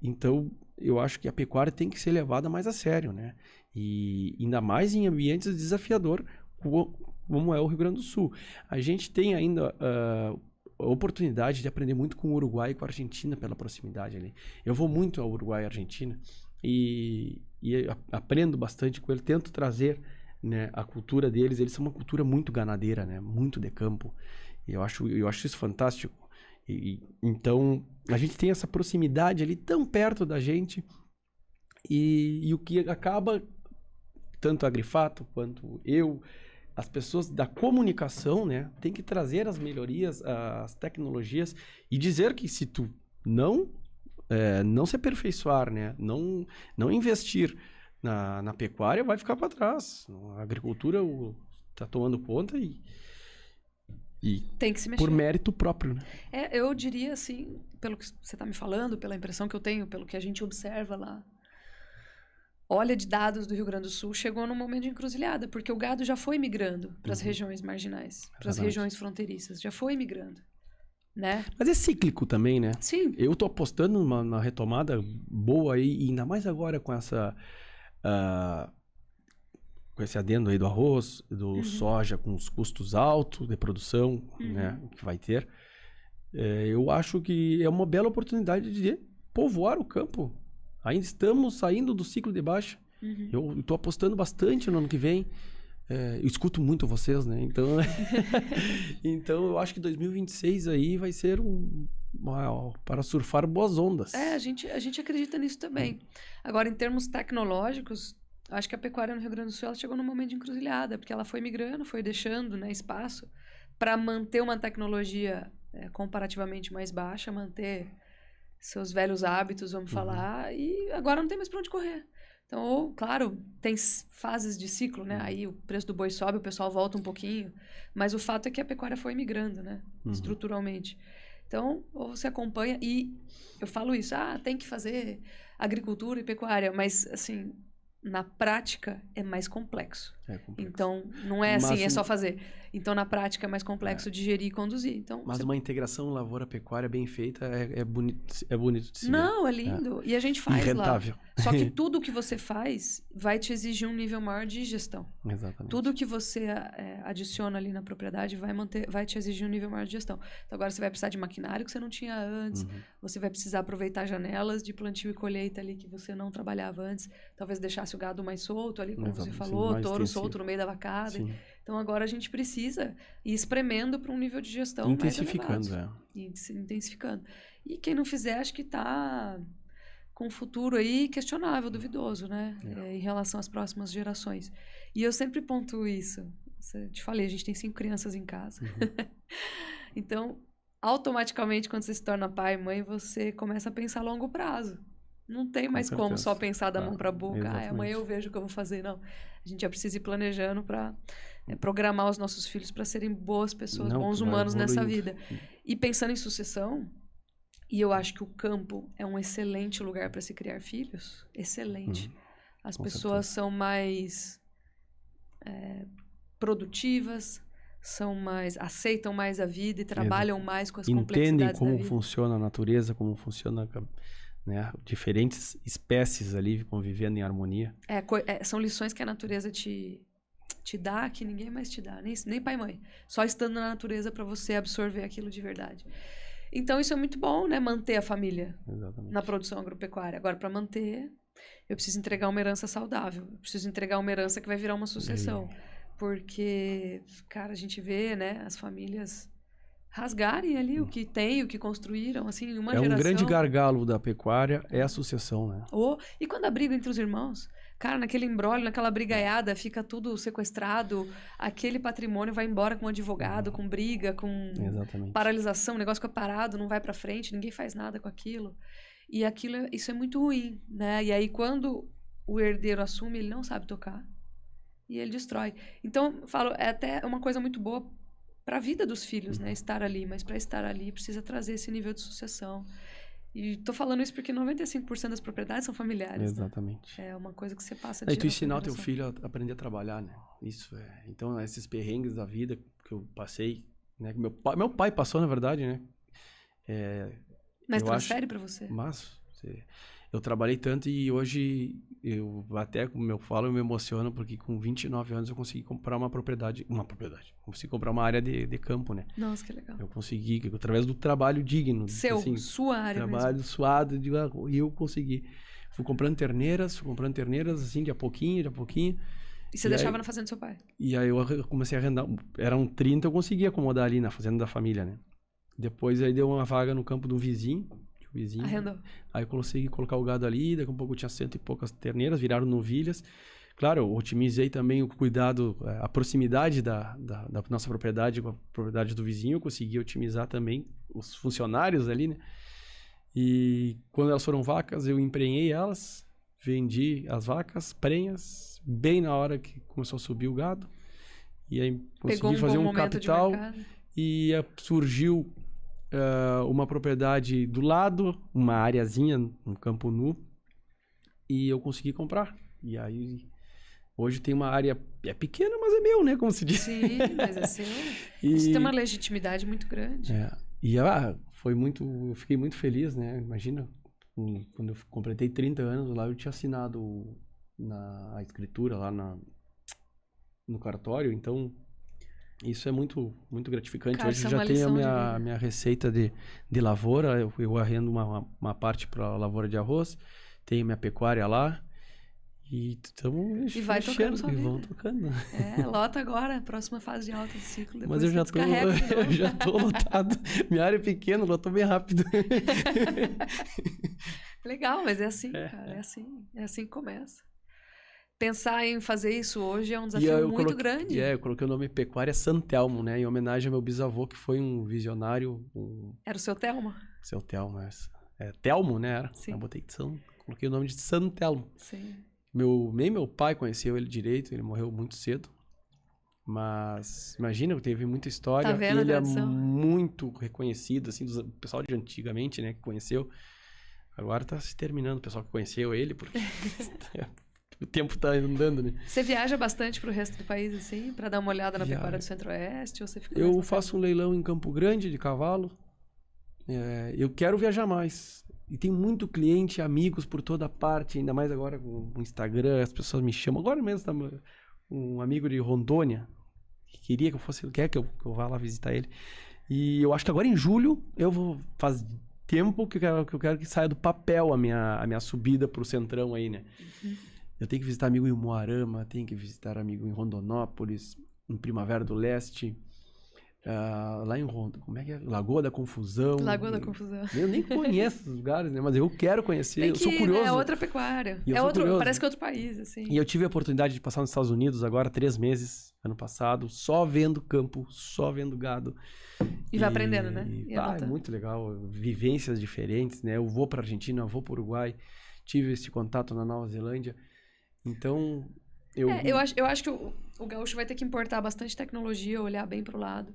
Então, eu acho que a pecuária tem que ser levada mais a sério, né? E ainda mais em ambientes desafiadores, como é o Rio Grande do Sul. A gente tem ainda a oportunidade de aprender muito com o Uruguai e com a Argentina pela proximidade ali. Eu vou muito ao Uruguai e à Argentina e aprendo bastante com ele, tento trazer, né, a cultura deles. Eles são uma cultura muito ganadeira, né, muito de campo. E eu acho isso fantástico. Então, a gente tem essa proximidade ali tão perto da gente, e o que acaba, tanto a Agrifato quanto as pessoas da comunicação, né, tem que trazer as melhorias, as tecnologias, e dizer que se tu não se aperfeiçoar, né, não investir na pecuária, vai ficar para trás. A agricultura está tomando conta e tem que se mexer. Por mérito próprio, né? Eu diria assim, pelo que você está me falando, pela impressão que eu tenho, pelo que a gente observa lá olha de dados do Rio Grande do Sul, chegou num momento de encruzilhada, porque o gado já foi migrando para as regiões marginais, para as regiões fronteiriças, já foi migrando, né? Mas é cíclico também, né? Sim. Eu tô apostando numa retomada boa aí, e ainda mais agora com com esse adendo aí do arroz, do soja, com os custos altos de produção, né, que vai ter. Eu acho que é uma bela oportunidade de povoar o campo. Ainda estamos saindo do ciclo de baixa. Eu estou apostando bastante no ano que vem. Eu escuto muito vocês, né? Então, então eu acho que 2026 aí vai ser para surfar boas ondas. A gente acredita nisso também. Agora, em termos tecnológicos, acho que a pecuária no Rio Grande do Sul ela chegou num momento de encruzilhada, porque ela foi migrando, foi deixando, né, espaço para manter uma tecnologia comparativamente mais baixa, manter seus velhos hábitos, vamos falar, e agora não tem mais para onde correr. Então, claro, tem fases de ciclo, né? Aí o preço do boi sobe, o pessoal volta um pouquinho, mas o fato é que a pecuária foi migrando, né? Estruturalmente. Então, ou você acompanha, e eu falo isso, tem que fazer agricultura e pecuária, mas, assim, na prática é mais complexo. Então, não é assim, é só fazer. Então, na prática é mais complexo de gerir e conduzir. Então, mas uma integração lavoura-pecuária bem feita é bonito de se ver. Não, é lindo. E a gente faz e rentável. Lá. Só que tudo que você faz vai te exigir um nível maior de gestão. Exatamente. Tudo que você adiciona ali na propriedade vai te exigir um nível maior de gestão. Então, agora você vai precisar de maquinário que você não tinha antes. Você vai precisar aproveitar janelas de plantio e colheita ali que você não trabalhava antes. Talvez deixasse o gado mais solto ali, como você falou, touro solto no meio da vacada. Sim. Então, agora a gente precisa ir espremendo para um nível de gestão intensificando, mais elevado. Intensificando. E quem não fizer, acho que está com um futuro aí questionável, duvidoso, né? Em relação às próximas gerações. E eu sempre pontuo isso. Te falei, a gente tem 5 crianças em casa. Então, automaticamente, quando você se torna pai e mãe, você começa a pensar a longo prazo. Não tem mais como só pensar da mão para a boca. Amanhã eu vejo o que eu vou fazer. Não. A gente já precisa ir planejando para programar os nossos filhos para serem boas pessoas, bons humanos nessa vida. E pensando em sucessão, e eu acho que o campo é um excelente lugar para se criar filhos. Excelente. As pessoas são mais produtivas, aceitam mais a vida e trabalham mais com as complexidades da vida. Entendem como funciona a natureza, como funciona, né, diferentes espécies ali convivendo em harmonia. São lições que a natureza te dá que ninguém mais te dá, nem pai e mãe. Só estando na natureza para você absorver aquilo de verdade. Então, isso é muito bom, né? Manter a família na produção agropecuária. Agora, para manter, eu preciso entregar uma herança saudável. Eu preciso entregar uma herança que vai virar uma sucessão. Porque, cara, a gente vê, né, as famílias rasgarem ali o que tem, o que construíram, assim, em uma geração. Um grande gargalo da pecuária é a sucessão, né? E quando a briga entre os irmãos? Cara, naquele imbróglio, naquela brigaiada, fica tudo sequestrado, aquele patrimônio vai embora com um advogado, com briga, com paralisação, o negócio fica parado, não vai pra frente, ninguém faz nada com aquilo. E isso é muito ruim, né? E aí, quando o herdeiro assume, ele não sabe tocar e ele destrói. Então, eu falo, é até uma coisa muito boa para a vida dos filhos, né? Estar ali, mas para estar ali precisa trazer esse nível de sucessão. E tô falando isso porque 95% das propriedades são familiares. Exatamente. Né? É uma coisa que você passa de. E tu ensinar o teu filho a aprender a trabalhar, né? Isso é. Então, esses perrengues da vida que eu passei, né? Meu pai passou, na verdade, né? Mas transfere para você? Mas eu trabalhei tanto e hoje eu até, como eu falo, eu me emociono porque com 29 anos eu consegui comprar uma propriedade, consegui comprar uma área de campo, né? Nossa, que legal. Eu consegui, através do trabalho digno. Sua área trabalho mesmo. Suado, e eu consegui. Fui comprando terneiras, assim, de a pouquinho. E você deixava na fazenda do seu pai? E aí eu comecei a arrendar, eram 30, eu consegui acomodar ali na fazenda da família, né? Depois aí deu uma vaga no campo do vizinho. Arrendou. Aí eu consegui colocar o gado ali, daqui a pouco tinha 100 e poucas terneiras, viraram novilhas. Claro, eu otimizei também o cuidado, a proximidade da nossa propriedade com a propriedade do vizinho, eu consegui otimizar também os funcionários ali, né? E quando elas foram vacas, eu emprenhei elas, vendi as vacas, prenhas, bem na hora que começou a subir o gado. E aí consegui fazer um capital e surgiu uma propriedade do lado, uma areazinha, um campo nu, e eu consegui comprar. E aí, hoje tem uma área, é pequena, mas é meu, né? Como se diz. Sim, mas é seu. E- Isso tem uma legitimidade muito grande. Foi muito, eu fiquei muito feliz, né? Imagina, quando eu completei 30 anos lá, eu tinha assinado a escritura lá no cartório, então isso é muito, muito gratificante. Cara, Hoje isso é já uma tenho lição de a vida. minha receita de lavoura, eu arrendo uma parte para a lavoura de arroz, tenho minha pecuária lá e estamos E vai tocando sua e vão vida. tocando. Lota agora, próxima fase de alta do ciclo. Mas Depois eu você já tô, descarrega de novo. eu já tô lotado. Minha área é pequena, lotou bem rápido. Legal, mas é assim, cara. É assim que começa. Pensar em fazer isso hoje é um desafio muito grande. Eu coloquei o nome Pecuária Santelmo, né? Em homenagem ao meu bisavô, que foi um visionário, Era o seu Telmo? seu Telmo, Telmo, né? Era. Sim. Eu coloquei o nome de Santelmo. Sim. Nem meu pai conheceu ele direito, ele morreu muito cedo. Mas imagina, teve muita história. Tá vendo a e ele é tradição? muito reconhecido, assim, do pessoal de antigamente, né? Que conheceu. Agora tá se terminando o pessoal que conheceu ele, porque o tempo tá andando, né? Você viaja bastante pro resto do país, assim, pra dar uma olhada na Viajo. pecuária do Centro-Oeste? Ou você fica Eu mais faço um leilão em Campo Grande de cavalo. Eu quero viajar mais. E tem muito cliente, amigos por toda parte, ainda mais agora com o Instagram, as pessoas me chamam. Agora mesmo tá um amigo de Rondônia que queria que eu fosse, quer que eu vá lá visitar ele. E eu acho que agora em julho eu vou faz tempo que eu quero que saia do papel a minha subida pro Centrão aí, né? Uhum. Eu tenho que visitar amigo em Umuarama, tenho que visitar amigo em Rondonópolis, em Primavera do Leste, lá em como é que é? Lagoa da Confusão. Lagoa da Confusão. Eu nem conheço os lugares, né? Mas eu quero conhecer, Tem eu que sou ir, curioso. né? É outra pecuária. E eu sou curioso. Parece que é outro país, assim. E eu tive a oportunidade de passar nos Estados Unidos agora 3 meses, ano passado, só vendo campo, só vendo gado. E vai aprendendo, né? É muito legal, vivências diferentes, né? Eu vou para Argentina, eu vou para Uruguai, tive esse contato na Nova Zelândia. Então, eu acho que o gaúcho vai ter que importar bastante tecnologia, olhar bem pro lado.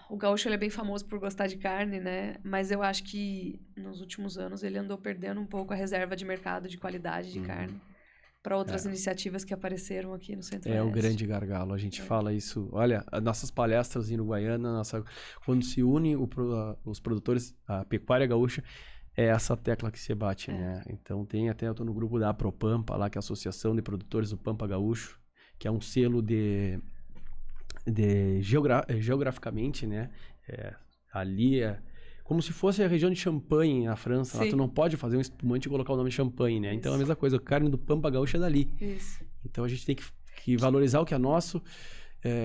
O gaúcho ele é bem famoso por gostar de carne, né? Mas eu acho que nos últimos anos ele andou perdendo um pouco a reserva de mercado de qualidade de carne para outras iniciativas que apareceram aqui no Centro-Oeste. É o grande gargalo. A gente fala isso. Olha, as nossas palestras em Uruguaiana, quando se une os produtores, a pecuária gaúcha, é essa tecla que se bate, né? Então eu tô no grupo da Apropampa lá, que é a Associação de Produtores do Pampa Gaúcho, que é um selo geograficamente, né? Ali é como se fosse a região de Champagne, na França. Lá tu não pode fazer um espumante e colocar o nome Champagne, né? Isso. Então é a mesma coisa, a carne do Pampa Gaúcho é dali. Isso. Então a gente tem que valorizar o que é nosso,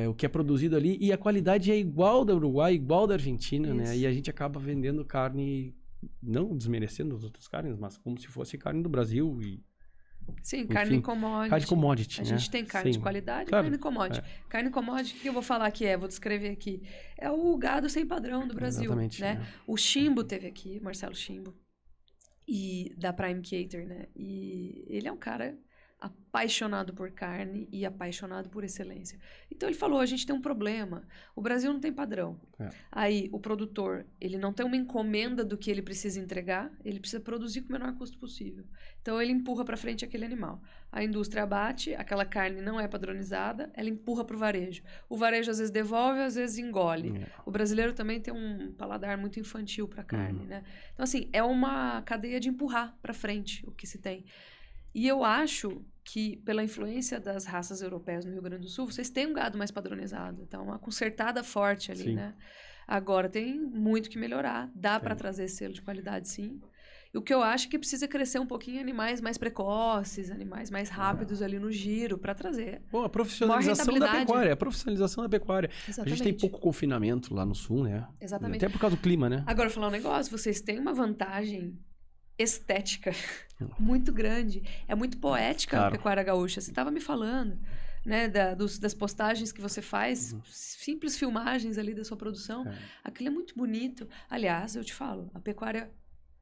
o que é produzido ali, e a qualidade é igual da Uruguai, igual da Argentina, né? E a gente acaba vendendo carne, não desmerecendo as outras carnes, mas como se fosse carne do Brasil e... Sim, carne commodity. Carne commodity, A né? gente tem carne de qualidade e carne commodity. Carne commodity, o que eu vou falar aqui vou descrever aqui. É o gado sem padrão do Brasil. Exatamente, né? O Chimbo teve aqui, Marcelo Chimbo, e da Prime Cater, né? E ele é um cara apaixonado por carne e apaixonado por excelência. Então ele falou, a gente tem um problema. O Brasil não tem padrão. Aí o produtor, ele não tem uma encomenda do que ele precisa entregar, ele precisa produzir com o menor custo possível. Então ele empurra para frente aquele animal. A indústria abate, aquela carne não é padronizada, ela empurra para o varejo. O varejo às vezes devolve, às vezes engole. O brasileiro também tem um paladar muito infantil para carne, né? Então assim, é uma cadeia de empurrar para frente o que se tem. E eu acho que, pela influência das raças europeias no Rio Grande do Sul, vocês têm um gado mais padronizado. Então, uma consertada forte ali, né? Agora, tem muito que melhorar. Dá para trazer esse selo de qualidade, sim. E o que eu acho é que precisa crescer um pouquinho animais mais precoces, animais mais rápidos ali no giro, para trazer. Bom, a profissionalização da pecuária. A profissionalização da pecuária. Exatamente. A gente tem pouco confinamento lá no sul, né? Exatamente. Até por causa do clima, né? Agora, vou falar um negócio. Vocês têm uma vantagem estética muito grande. É muito poética a pecuária gaúcha. Você estava me falando, né, das postagens que você faz, simples filmagens ali da sua produção. Aquilo é muito bonito. Aliás, eu te falo, a pecuária...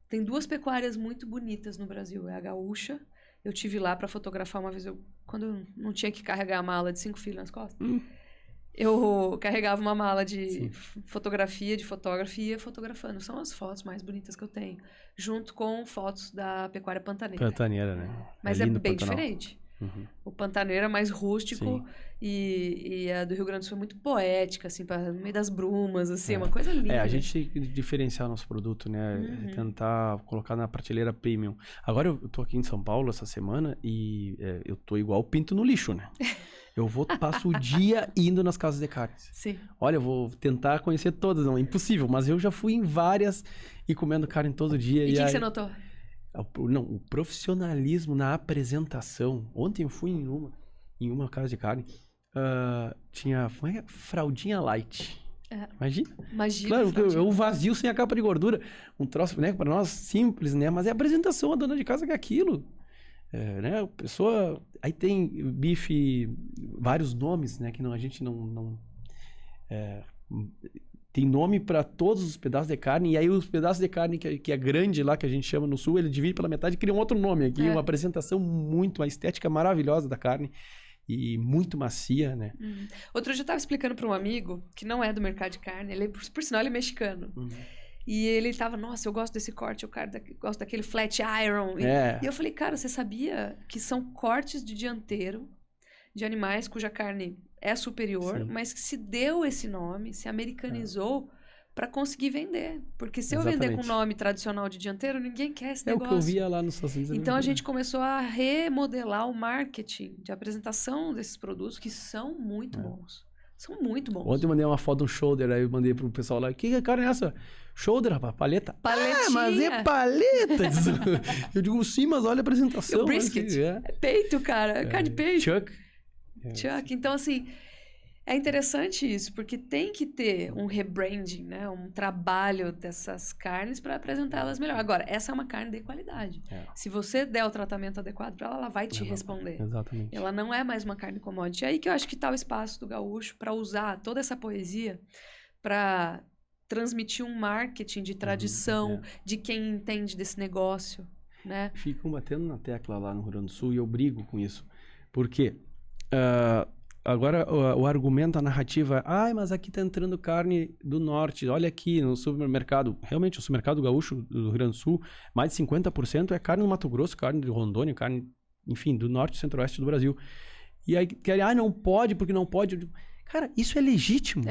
Tem 2 pecuárias muito bonitas no Brasil. É a gaúcha. Eu tive lá para fotografar uma vez, quando eu não tinha que carregar a mala de 5 filhos nas costas. Eu carregava uma mala de Sim. fotografia, de fotógrafo e ia fotografando. São as fotos mais bonitas que eu tenho. Junto com fotos da pecuária pantaneira. Pantaneira, né? Mas é lindo bem Pantanal. diferente. Uhum. O Pantaneiro é mais rústico Sim. e a do Rio Grande do Sul é muito poética, assim, no meio das brumas, assim, uma coisa linda. A gente tem que diferenciar nosso produto, né? Uhum. Tentar colocar na prateleira premium. Agora eu tô aqui em São Paulo essa semana e eu tô igual pinto no lixo, né? Eu passo o dia indo nas casas de carnes. Sim. Olha, eu vou tentar conhecer todas, não é impossível, mas eu já fui em várias e comendo carne todo dia. E o que você notou? O profissionalismo na apresentação. Ontem eu fui em uma casa de carne, tinha fraldinha light. Imagina. Claro, eu vazio sem a capa de gordura. Um troço, né, para nós simples, né? Mas é a apresentação, a dona de casa que é aquilo. Né? A pessoa... Aí tem bife, vários nomes, né? Que a gente não tem nome para todos os pedaços de carne, e aí os pedaços de carne que é grande lá, que a gente chama no sul, ele divide pela metade e cria um outro nome aqui. Uma apresentação uma estética maravilhosa da carne e muito macia, né? Outro dia eu estava explicando para um amigo, que não é do mercado de carne, ele, por sinal ele é mexicano. E ele tava, nossa, eu gosto desse corte, eu gosto daquele flat iron. E eu falei, cara, você sabia que são cortes de dianteiro de animais cuja carne é superior, Sim. mas que se deu esse nome, se americanizou para conseguir vender. Porque se eu Exatamente. vender com o nome tradicional de dianteiro, ninguém quer esse negócio. É o que eu via lá nos Estados Unidos. Então a gente começou a remodelar o marketing de apresentação desses produtos que são muito bons. São muito bons. Ontem eu mandei uma foto de um shoulder, aí eu mandei pro pessoal lá, que carne é essa? Shoulder, rapaz, paleta. Paletinha. Mas é paleta! Eu digo, sim, mas olha a apresentação. O brisket. É peito, cara. Carne de peito. Chuck. Então, assim, é interessante isso, porque tem que ter um rebranding, né? Um trabalho dessas carnes para apresentá-las melhor. Agora, essa é uma carne de qualidade. Se você der o tratamento adequado para ela vai te responder. Exatamente. Ela não é mais uma carne commodity. É aí que eu acho que está o espaço do gaúcho para usar toda essa poesia para transmitir um marketing de tradição, de quem entende desse negócio, né? Ficam batendo na tecla lá no Rio Grande do Sul e eu brigo com isso. Por quê? Agora o argumento, a narrativa, mas aqui tá entrando carne do norte, olha aqui no supermercado, realmente o supermercado gaúcho do Rio Grande do Sul, mais de 50% é carne do Mato Grosso, carne de Rondônia, carne, enfim, do norte e centro-oeste do Brasil. E aí querem, não pode, porque não pode. Cara, isso é legítimo.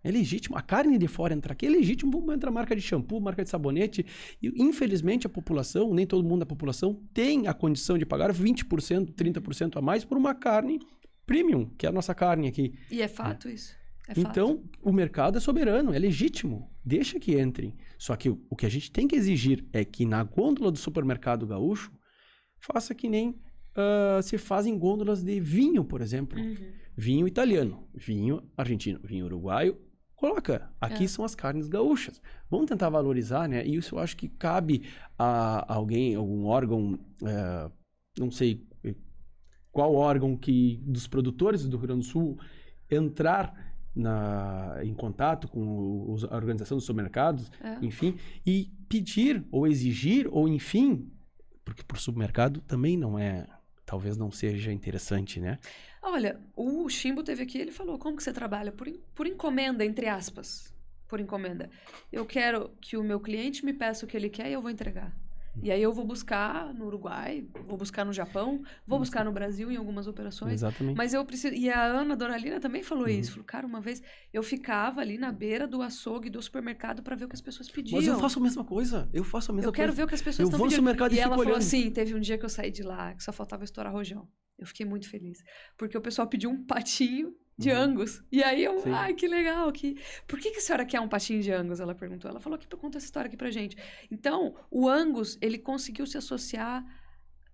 É legítimo. A carne de fora entrar aqui é legítimo. Vamos entrar marca de shampoo, marca de sabonete. E, infelizmente, a população, nem todo mundo da população, tem a condição de pagar 20%, 30% a mais por uma carne premium, que é a nossa carne aqui. E é fato isso. Então, o mercado é soberano, é legítimo. Deixa que entrem. Só que o que a gente tem que exigir é que na gôndola do supermercado gaúcho, faça que nem se fazem gôndolas de vinho, por exemplo. Vinho italiano, vinho argentino, vinho uruguaio. Coloca. Aqui são as carnes gaúchas. Vamos tentar valorizar, né? E isso eu acho que cabe a alguém, algum órgão, não sei qual órgão dos produtores do Rio Grande do Sul entrar em contato com a organização dos supermercados, enfim, e pedir ou exigir, ou enfim, porque para o supermercado também talvez não seja interessante, né? Olha, o Chimbo teve aqui, ele falou, como que você trabalha? Por encomenda, entre aspas. Por encomenda. Eu quero que o meu cliente me peça o que ele quer e eu vou entregar. E aí eu vou buscar no Uruguai, vou buscar no Japão, vou buscar no Brasil em algumas operações. Exatamente. Mas eu preciso... E a Ana Doralina também falou isso. Falou, cara, uma vez eu ficava ali na beira do açougue do supermercado para ver o que as pessoas pediam. Mas eu faço a mesma coisa. Eu quero ver o que as pessoas estão pedindo. Eu vou no supermercado e ela fico falou olhando. assim, teve um dia que eu saí de lá, que só faltava estourar rojão. Eu fiquei muito feliz. Porque o pessoal pediu um patinho de Angus. E aí eu, que legal. Por que a senhora quer um patinho de Angus? Ela perguntou. Ela falou que conta essa história aqui pra gente. Então, o Angus, ele conseguiu se associar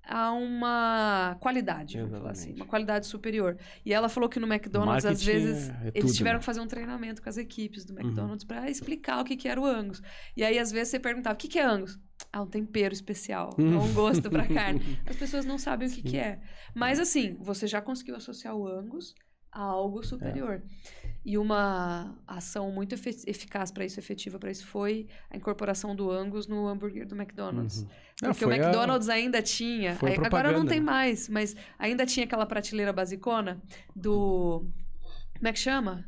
a uma qualidade, vamos falar assim, uma qualidade superior. E ela falou que no McDonald's, às vezes, eles tiveram que fazer um treinamento com as equipes do McDonald's para explicar o que era o Angus. E aí, às vezes, você perguntava, o que é Angus? Um tempero especial, um gosto para carne. As pessoas não sabem o que é. Mas, assim, você já conseguiu associar o Angus a algo superior. E uma ação muito eficaz para isso, efetiva para isso, foi a incorporação do Angus no hambúrguer do McDonald's. Porque o McDonald's ainda tinha... Agora não tem mais, mas ainda tinha aquela prateleira basicona Como é que chama?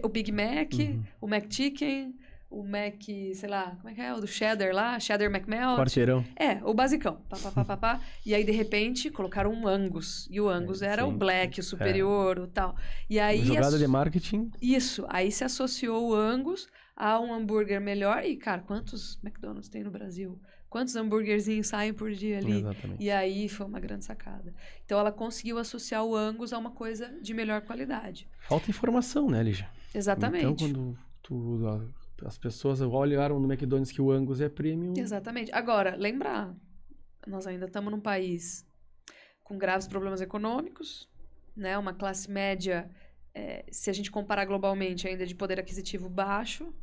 O Big Mac, o McChicken, o Mac, sei lá, como é que é? O do Cheddar lá, Cheddar McMelt. Quarteirão. O basicão. Pá. E aí, de repente, colocaram um Angus. E o Angus era sim, o Black, o superior, o tal. E aí... Jogada de marketing. Isso. Aí se associou o Angus a um hambúrguer melhor. E, cara, quantos McDonald's tem no Brasil? Quantos hambúrguerzinhos saem por dia ali? Exatamente. E aí foi uma grande sacada. Então, ela conseguiu associar o Angus a uma coisa de melhor qualidade. Falta informação, né, Lígia? Exatamente. Então, quando as pessoas olharam no McDonald's que o Angus é premium... Exatamente. Agora, lembrar, nós ainda estamos num país com graves problemas econômicos, né? Uma classe média, se a gente comparar globalmente, ainda de poder aquisitivo baixo.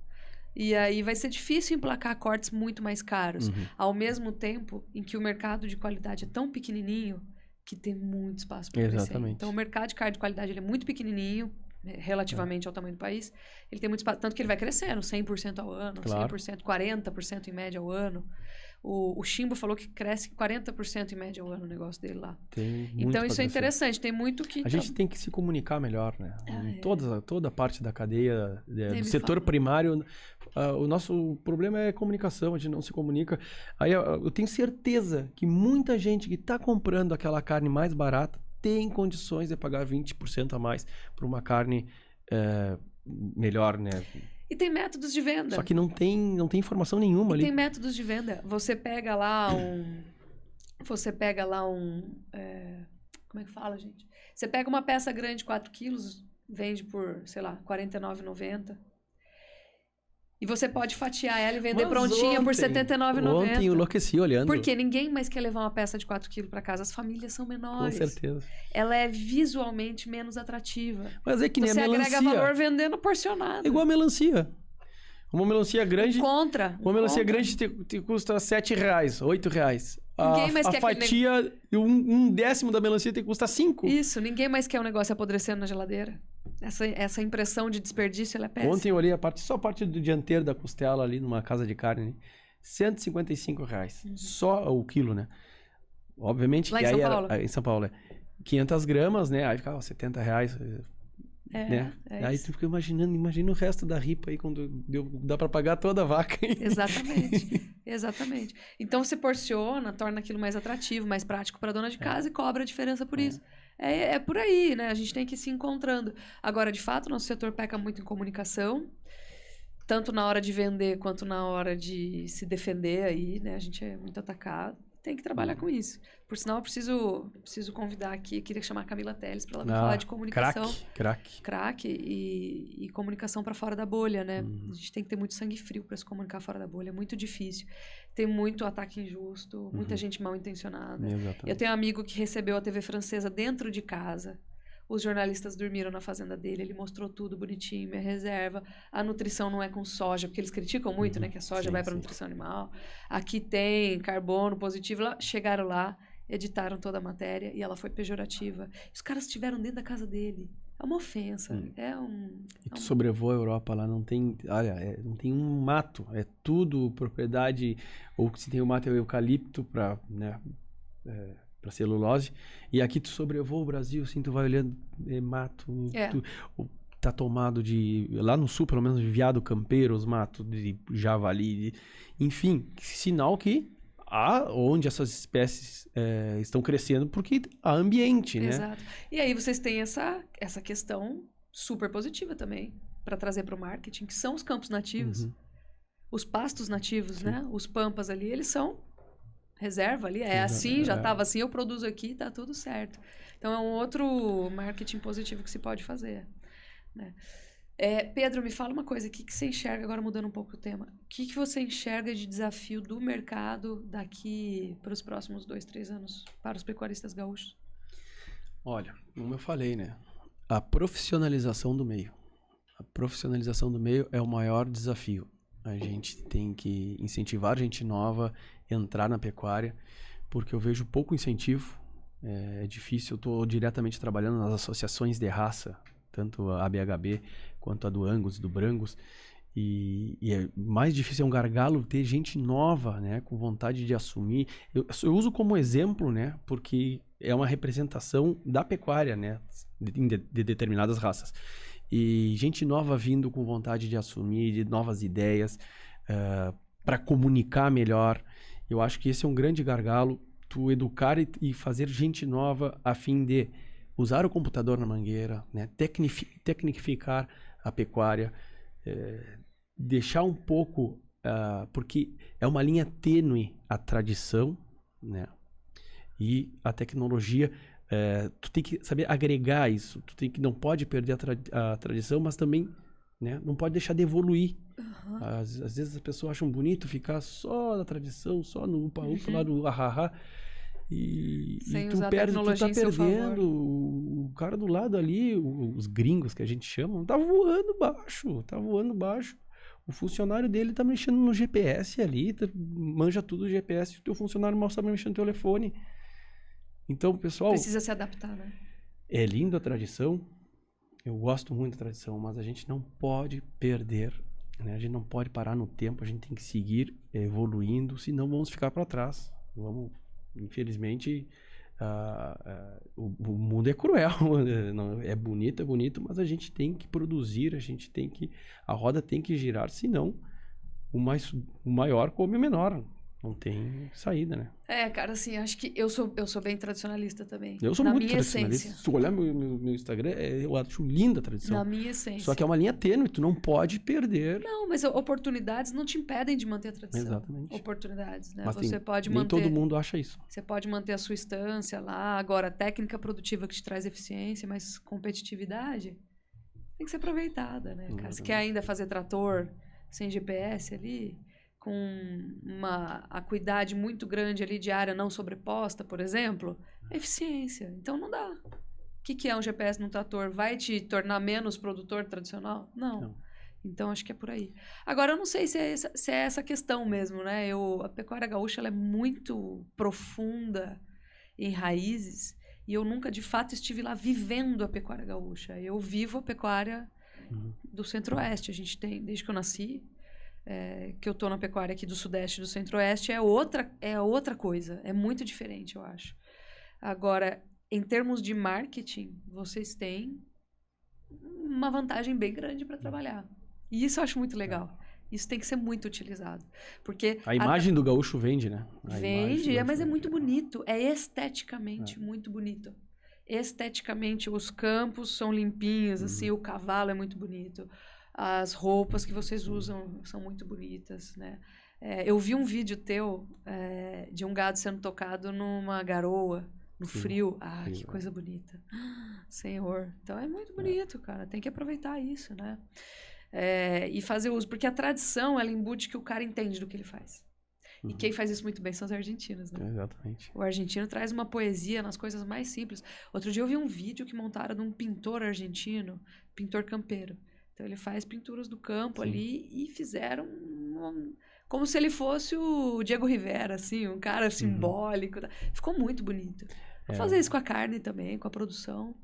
E aí vai ser difícil emplacar cortes muito mais caros. Ao mesmo tempo em que o mercado de qualidade é tão pequenininho que tem muito espaço para crescer. Exatamente. Então, o mercado de carne de qualidade ele é muito pequenininho, relativamente ao tamanho do país. Ele tem muito espaço, tanto que ele vai crescendo 100% ao ano, Claro. 100%, 40% em média ao ano. O Chimbo falou que cresce 40% em média ao ano o negócio dele lá. Tem muito Então, pra isso é crescer. interessante. Tem muito que... A gente tem que se comunicar melhor, né? Em toda a parte da cadeia, do setor primário. O nosso problema é comunicação, a gente não se comunica. Aí eu tenho certeza que muita gente que está comprando aquela carne mais barata tem condições de pagar 20% a mais por uma carne melhor, né? E tem métodos de venda. Só que não tem informação nenhuma ali. Tem métodos de venda. Você pega lá como é que fala, gente? Você pega uma peça grande, 4 quilos, vende por, sei lá, R$ 49,90. E você pode fatiar ela e vender prontinha por R$ 79,90. Ontem eu enlouqueci olhando. Porque ninguém mais quer levar uma peça de 4 quilos para casa. As famílias são menores. Com certeza. Ela é visualmente menos atrativa. Mas é que nem você a melancia. agrega valor vendendo porcionado. É igual a melancia. Uma melancia grande... Uma melancia grande te custa R$7, R$8. Ninguém mais quer a fatia, um décimo da melancia te custa 5. Isso, ninguém mais quer um negócio apodrecendo na geladeira. Essa impressão de desperdício, ela é péssima. Ontem eu olhei só a parte do dianteiro da costela ali, numa casa de carne, né? R$155. Só o quilo, né? Obviamente lá que em aí São Paulo. Em São Paulo, 500 gramas, né? Aí ficava R$70, né? Aí tu fica imagina o resto da ripa aí, quando dá pra pagar toda a vaca. Exatamente. Então você porciona, torna aquilo mais atrativo, mais prático pra dona de casa e cobra a diferença por isso. É por aí, né? A gente tem que ir se encontrando. Agora, de fato, nosso setor peca muito em comunicação, tanto na hora de vender quanto na hora de se defender aí, né? A gente é muito atacado. Tem que trabalhar com isso. Por sinal, eu preciso convidar aqui, queria chamar a Camila Teles para ela vir falar de comunicação. Craque e comunicação para fora da bolha, né? A gente tem que ter muito sangue frio para se comunicar fora da bolha. É muito difícil. Tem muito ataque injusto, muita gente mal intencionada. Exatamente. Eu tenho um amigo que recebeu a TV francesa dentro de casa. Os jornalistas dormiram na fazenda dele, ele mostrou tudo bonitinho, minha reserva. A nutrição não é com soja, porque eles criticam muito, né? Que a soja vai para nutrição animal. Aqui tem carbono positivo. Chegaram lá, editaram toda a matéria e ela foi pejorativa. Os caras estiveram dentro da casa dele. É uma ofensa. E tu sobrevoa a Europa lá, não tem... Olha, não tem um mato. É tudo propriedade... Ou se tem um mato, é o eucalipto para... Né, para celulose, e aqui tu sobrevoa o Brasil, assim, tu vai olhando, mato, tá tomado de, lá no sul, pelo menos, de veado campeiro, os matos de javali, enfim, sinal que há onde essas espécies estão crescendo, porque há ambiente, né? Exato. E aí vocês têm essa questão super positiva também, para trazer para o marketing, que são os campos nativos, os pastos nativos, né? Os pampas ali, eles são reserva ali, já estava assim, eu produzo aqui, tá tudo certo. Então é um outro marketing positivo que se pode fazer, né? Pedro, me fala uma coisa, o que você enxerga, agora mudando um pouco o tema, o que você enxerga de desafio do mercado daqui para os próximos 2, 3 anos para os pecuaristas gaúchos? Olha, como eu falei, né? A profissionalização do meio. A profissionalização do meio é o maior desafio. A gente tem que incentivar gente nova a entrar na pecuária, porque eu vejo pouco incentivo. É difícil, eu estou diretamente trabalhando nas associações de raça, tanto a ABHB quanto a do Angus, do Brangus, E é mais difícil, é um gargalo ter gente nova, né, com vontade de assumir. Eu uso como exemplo, né, porque é uma representação da pecuária, né, de determinadas raças. E gente nova vindo com vontade de assumir, de novas ideias, para comunicar melhor. Eu acho que esse é um grande gargalo, tu educar e fazer gente nova a fim de usar o computador na mangueira, né, tecnificar a pecuária, deixar um pouco, porque é uma linha tênue a tradição, né, e a tecnologia. Tu tem que saber agregar isso, não pode perder a tradição, mas também, né, não pode deixar de evoluir. Às vezes as pessoas acham bonito ficar só na tradição, só no upa-upa, lá no ahahá, e tu tá perdendo o cara do lado ali, os gringos que a gente chama, tá voando baixo. O funcionário dele tá mexendo no GPS ali, manja tudo do GPS, o teu funcionário mal sabe mexer no telefone. Então, pessoal... Precisa se adaptar, né? É lindo a tradição, eu gosto muito da tradição, mas a gente não pode perder, né? A gente não pode parar no tempo, a gente tem que seguir evoluindo, senão vamos ficar para trás. Infelizmente, o mundo é cruel, é bonito, mas a gente tem que produzir, a roda tem que girar, senão o maior come o menor. Não tem saída, né? Cara, assim, acho que eu sou bem tradicionalista também. Eu sou muito tradicionalista. Essência. Se tu olhar meu Instagram, eu acho linda a tradição. Na minha essência. Só que é uma linha tênue, tu não pode perder. Não, mas oportunidades não te impedem de manter a tradição. Exatamente. Oportunidades, né? Mas você pode nem manter... todo mundo acha isso. Você pode manter a sua estância lá. Agora, técnica produtiva que te traz eficiência, mas competitividade tem que ser aproveitada, né, cara? Você quer ainda fazer trator sem GPS ali, com uma acuidade muito grande ali de área não sobreposta, por exemplo, é eficiência. Então não dá. O que é um GPS num trator? Vai te tornar menos produtor tradicional? Não. Então acho que é por aí. Agora eu não sei se é essa questão mesmo, né? A pecuária gaúcha ela é muito profunda em raízes e eu nunca de fato estive lá vivendo a pecuária gaúcha. Eu vivo a pecuária do Centro-Oeste. A gente tem, desde que eu nasci, que eu tô na pecuária aqui do Sudeste e do Centro-Oeste, é outra coisa. É muito diferente, eu acho. Agora, em termos de marketing, vocês têm uma vantagem bem grande para trabalhar. E isso eu acho muito legal. Isso tem que ser muito utilizado. Porque a imagem do gaúcho vende, né? Vende, mas é muito bonito. É esteticamente muito bonito. Esteticamente, os campos são limpinhos, assim, o cavalo é muito bonito. As roupas que vocês usam são muito bonitas, né? Eu vi um vídeo teu de um gado sendo tocado numa garoa, no frio. Que coisa bonita. Senhor. Então é muito bonito, cara. Tem que aproveitar isso, né? E fazer uso. Porque a tradição, ela embute que o cara entende do que ele faz. E quem faz isso muito bem são os argentinos, né? Exatamente. O argentino traz uma poesia nas coisas mais simples. Outro dia eu vi um vídeo que montaram de um pintor argentino, pintor campeiro. Então, ele faz pinturas do campo ali e fizeram como se ele fosse o Diego Rivera, assim, um cara simbólico. Ficou muito bonito. Vou fazer isso com a carne também, com a produção,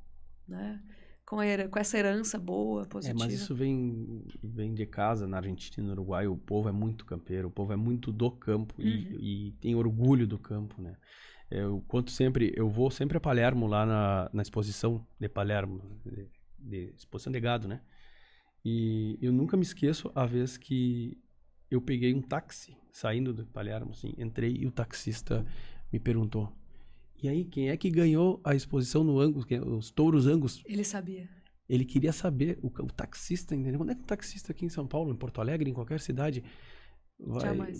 né? Com essa herança boa, positiva. Mas isso vem de casa, na Argentina e no Uruguai. O povo é muito campeiro, o povo é muito do campo e tem orgulho do campo, né? Eu vou sempre a Palermo, lá na exposição de Palermo, de exposição de gado, né? E eu nunca me esqueço a vez que eu peguei um táxi saindo de Palermo, assim, entrei e o taxista me perguntou: e aí, quem é que ganhou a exposição no Angus, os touros Angus? Ele sabia. Ele queria saber, o taxista, entendeu? Quando é que o taxista aqui em São Paulo, em Porto Alegre, em qualquer cidade,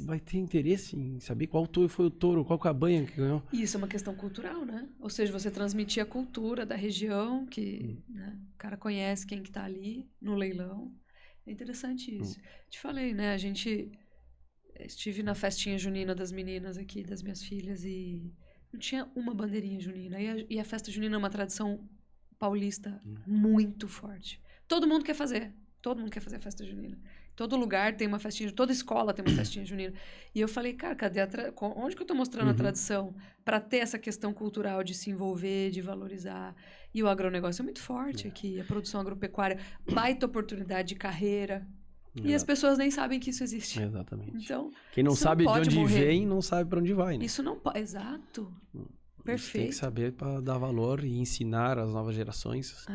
vai ter interesse em saber qual foi o touro, qual cabanha que ganhou? Isso é uma questão cultural, né? Ou seja, você transmitir a cultura da região, que né, o cara conhece quem que tá ali no leilão. É interessante isso. Te falei, né? Estive na festinha junina das meninas aqui, das minhas filhas, e não tinha uma bandeirinha junina. E a festa junina é uma tradição paulista muito forte. Todo mundo quer fazer a festa junina. Todo lugar tem uma festinha, toda escola tem uma festinha junina. E eu falei, cara, onde que eu tô mostrando a tradição para ter essa questão cultural de se envolver, de valorizar? E o agronegócio é muito forte aqui, a produção agropecuária, baita oportunidade de carreira, E as pessoas nem sabem que isso existe. Exatamente. Então, quem não sabe de onde vem, não sabe para onde vai, né? Isso não pode... Exato. Perfeito. Tem que saber para dar valor e ensinar as novas gerações.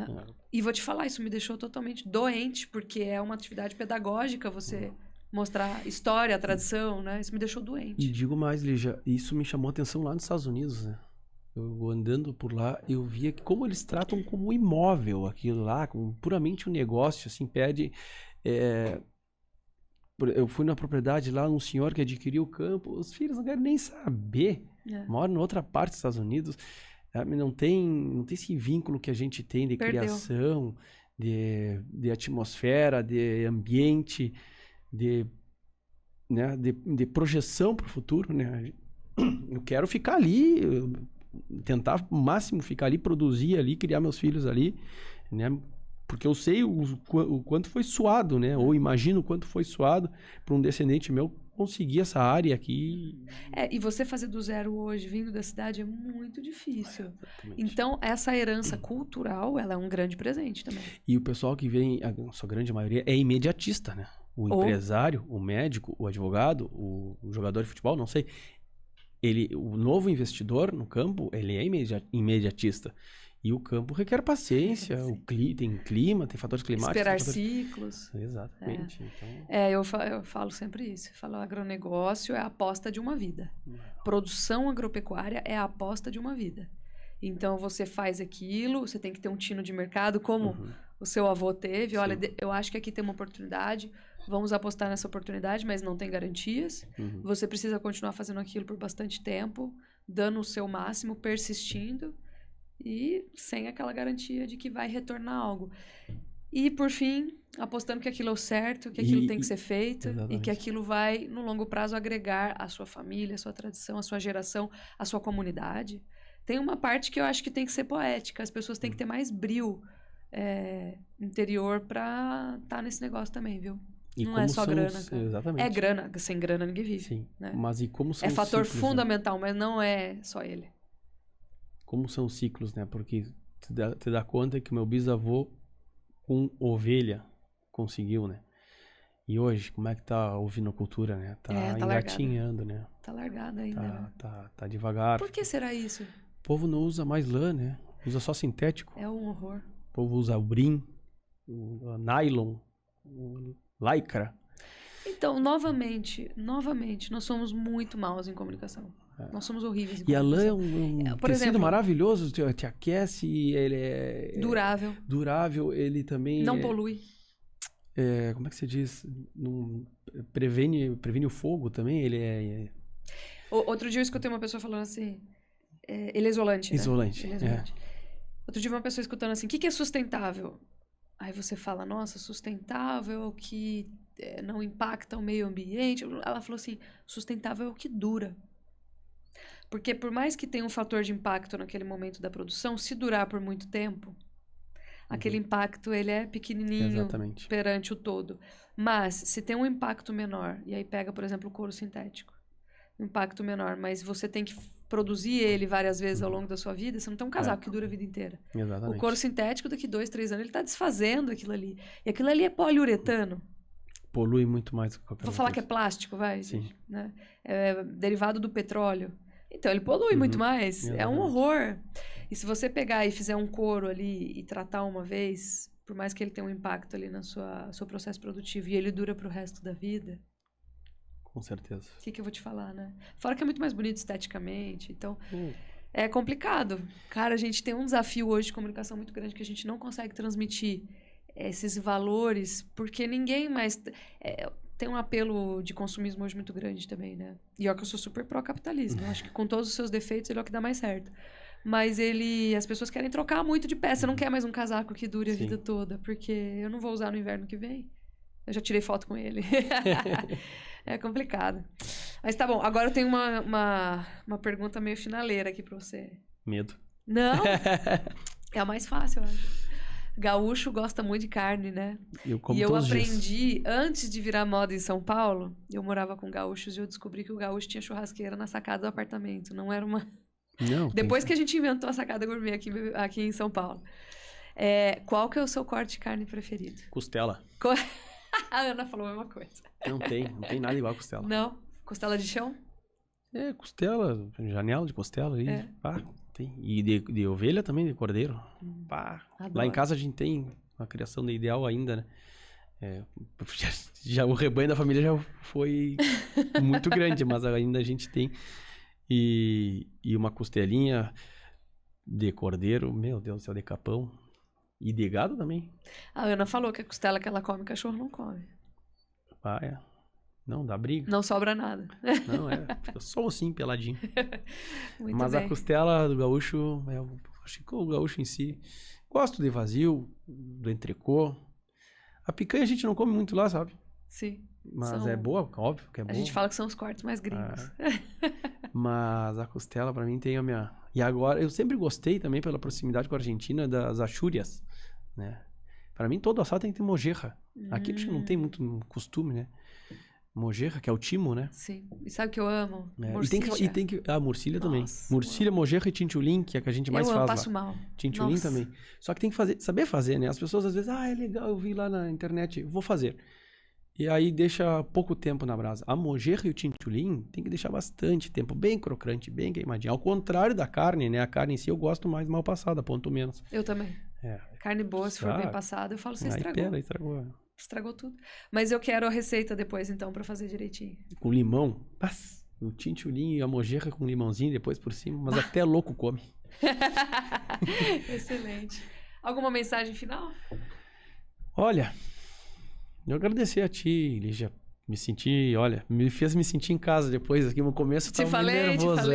E vou te falar, isso me deixou totalmente doente, porque é uma atividade pedagógica você mostrar história, tradição, né? Isso me deixou doente. E digo mais, Lígia, isso me chamou a atenção lá nos Estados Unidos, né? Eu andando por lá, eu via que como eles tratam como imóvel aquilo lá, como puramente um negócio, assim, pede... Eu fui na propriedade lá, um senhor que adquiriu o campo, os filhos não querem nem saber. Moram em outra parte dos Estados Unidos, não tem esse vínculo que a gente tem de criação, de atmosfera, de ambiente, de projeção para o futuro, né? Eu quero ficar ali, tentar o máximo ficar ali, produzir ali, criar meus filhos ali, né? Porque eu sei o quanto foi suado, né? Ou imagino o quanto foi suado para um descendente meu conseguir essa área aqui. E você fazer do zero hoje, vindo da cidade, é muito difícil. Exatamente. Então, essa herança cultural, ela é um grande presente também. E o pessoal que vem, a sua grande maioria, é imediatista, né? O empresário, o médico, o advogado, o jogador de futebol, não sei. O novo investidor no campo, ele é imediatista. E o campo requer paciência, tem clima, tem fatores climáticos. Esperar ciclos. Exatamente. Então... eu falo sempre isso. Eu falo, agronegócio é a aposta de uma vida. Produção agropecuária é a aposta de uma vida. Então, você faz aquilo, você tem que ter um tino de mercado, como o seu avô teve. Olha, eu acho que aqui tem uma oportunidade, vamos apostar nessa oportunidade, mas não tem garantias. Você precisa continuar fazendo aquilo por bastante tempo, dando o seu máximo, persistindo. E sem aquela garantia de que vai retornar algo. E, por fim, apostando que aquilo é o certo, que aquilo tem que ser feito. Exatamente. E que aquilo vai, no longo prazo, agregar a sua família, a sua tradição, a sua geração, a sua comunidade. Tem uma parte que eu acho que tem que ser poética. As pessoas têm que ter mais brio interior para estar nesse negócio também, viu? E não é só grana. Exatamente. É grana. Sem grana ninguém vive. Sim. Né? Mas e como são fator ciclos, fundamental, mas não é só ele. Como são ciclos, né? Porque te dá conta que o meu bisavô com ovelha conseguiu, né? E hoje, como é que tá a ovinocultura, né? Tá engatinhando, né? Tá largada ainda, né? Tá devagar. Por que será isso? O povo não usa mais lã, né? Usa só sintético. É um horror. O povo usa o brim, o nylon, o lycra. Então, novamente, nós somos muito maus em comunicação. Nós somos horríveis em comunicação. E a lã é por tecido exemplo, maravilhoso, te aquece, ele é... Durável, ele também... Não polui. Como é que se diz? Previne o fogo também, ele é... Outro dia eu escutei uma pessoa falando assim, ele é isolante, né? Isolante, ele é isolante. Outro dia uma pessoa escutando assim, o que é sustentável? Aí você fala, nossa, sustentável é o que não impacta o meio ambiente. Ela falou assim, sustentável é o que dura. Porque por mais que tenha um fator de impacto naquele momento da produção, se durar por muito tempo, aquele impacto ele é pequenininho perante o todo. Mas se tem um impacto menor, e aí pega, por exemplo, o couro sintético, um impacto menor, mas você tem que produzir ele várias vezes ao longo da sua vida, você não tem um casaco que dura a vida inteira. Exatamente. O couro sintético, daqui 2, 3 anos, ele está desfazendo aquilo ali. E aquilo ali é poliuretano. Polui muito mais do que qualquer Vou falar que é plástico, vai? Sim. Né? É derivado do petróleo. Então, ele polui muito mais. Exatamente. É um horror. E se você pegar e fizer um couro ali e tratar uma vez, por mais que ele tenha um impacto ali no seu processo produtivo e ele dura pro resto da vida... Com certeza. O que eu vou te falar, né? Fora que é muito mais bonito esteticamente. Então, é complicado. Cara, a gente tem um desafio hoje de comunicação muito grande que a gente não consegue transmitir esses valores, porque ninguém mais... tem um apelo de consumismo hoje muito grande também, né? E eu que eu sou super pró-capitalismo. Eu acho que com todos os seus defeitos, ele é o que dá mais certo. Mas as pessoas querem trocar muito de peça. Você não quer mais um casaco que dure a vida toda, porque eu não vou usar no inverno que vem. Eu já tirei foto com ele. É complicado. Mas tá bom, agora eu tenho uma pergunta meio finaleira aqui pra você. Medo. Não, é a mais fácil, eu acho. Gaúcho gosta muito de carne, né? E eu aprendi, antes de virar moda em São Paulo, eu morava com gaúchos e eu descobri que o gaúcho tinha churrasqueira na sacada do apartamento. Não era uma... Não, Depois que a gente inventou a sacada gourmet aqui em São Paulo. Qual que é o seu corte de carne preferido? Costela. A Ana falou a mesma coisa. Não tem nada igual a costela. Não? Costela de chão? Costela, janela de costela ali. Pá, tem. E de ovelha também, de cordeiro. Pá. Lá em casa a gente tem uma criação de ideal ainda, né? Já o rebanho da família já foi muito grande, mas ainda a gente tem. E uma costelinha de cordeiro, meu Deus do céu, de capão. E de gado também. A Ana falou que a costela que ela come, cachorro não come. Ah, Não, dá briga. Não sobra nada. Não, fica só assim, peladinho. Muito Mas bem. a costela do gaúcho, acho que o gaúcho em si, gosto de vazio, do entrecô. A picanha a gente não come muito lá, sabe? Sim. Mas é boa, óbvio que é boa. A gente fala que são os cortes mais gringos. Mas a costela, pra mim, tem a minha... E agora, eu sempre gostei também, pela proximidade com a Argentina, das achúrias, né? Pra mim, todo assado tem que ter mojerra. Aqui acho que não tem muito costume, né? Mojerra, que é o timo, né? Sim. E sabe o que eu amo? E tem que... A murcilha também. Murcilha, mojerra e tintulim, que é a que a gente mais faz lá. Eu passo mal. Tintulim também. Só que tem que saber fazer, né? As pessoas às vezes, é legal, eu vi lá na internet, vou fazer. E aí deixa pouco tempo na brasa. A mojerra e o tintulim tem que deixar bastante tempo, bem crocante, bem queimadinho. Ao contrário da carne, né? A carne em si eu gosto mais mal passada, ponto menos. Eu também. Carne boa, se for bem passada, eu falo, você estragou. Estragou tudo. Mas eu quero a receita depois, então, pra fazer direitinho. Com limão. O tintulim e a mojerra com limãozinho depois por cima, mas até louco come. Excelente. Alguma mensagem final? Olha, eu agradecer a ti, Lígia. Me fez me sentir em casa depois aqui no começo. Eu tava meio nervoso,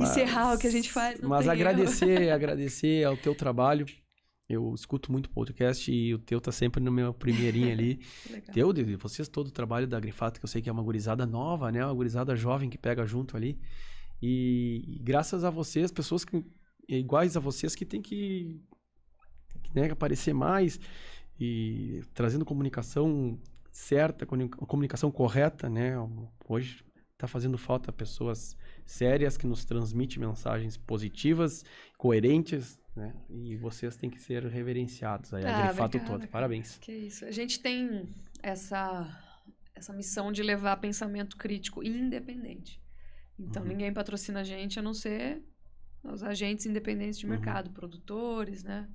Encerrar o que a gente faz. Mas agradecer ao teu trabalho. Eu escuto muito podcast e o teu tá sempre no meu primeirinho ali. Teu, de vocês, todo o trabalho da Grifato, que eu sei que é uma gurizada nova, né? Uma gurizada jovem que pega junto ali. E graças a vocês, pessoas iguais a vocês que tem que aparecer mais e trazendo comunicação certa, comunicação correta, né? Hoje tá fazendo falta pessoas sérias que nos transmitem mensagens positivas, coerentes, né? E vocês têm que ser reverenciados aí, a Grifato toda. Parabéns. Que isso. A gente tem essa missão de levar pensamento crítico independente. Então, ninguém patrocina a gente, a não ser os agentes independentes de mercado, produtores, né?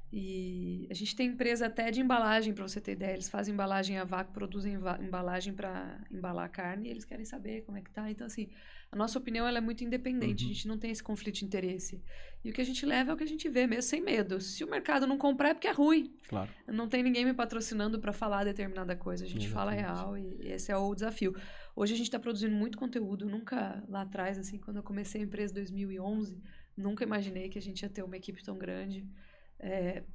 E a gente tem empresa até de embalagem, para você ter ideia. Eles fazem embalagem a vácuo, produzem embalagem para embalar carne e eles querem saber como é que tá. Então, assim, a nossa opinião ela é muito independente. A gente não tem esse conflito de interesse. E o que a gente leva é o que a gente vê, mesmo sem medo. Se o mercado não comprar é porque é ruim. Claro. Não tem ninguém me patrocinando para falar determinada coisa. A gente fala real e esse é o desafio. Hoje a gente está produzindo muito conteúdo. Nunca lá atrás, assim, quando eu comecei a empresa em 2011, nunca imaginei que a gente ia ter uma equipe tão grande.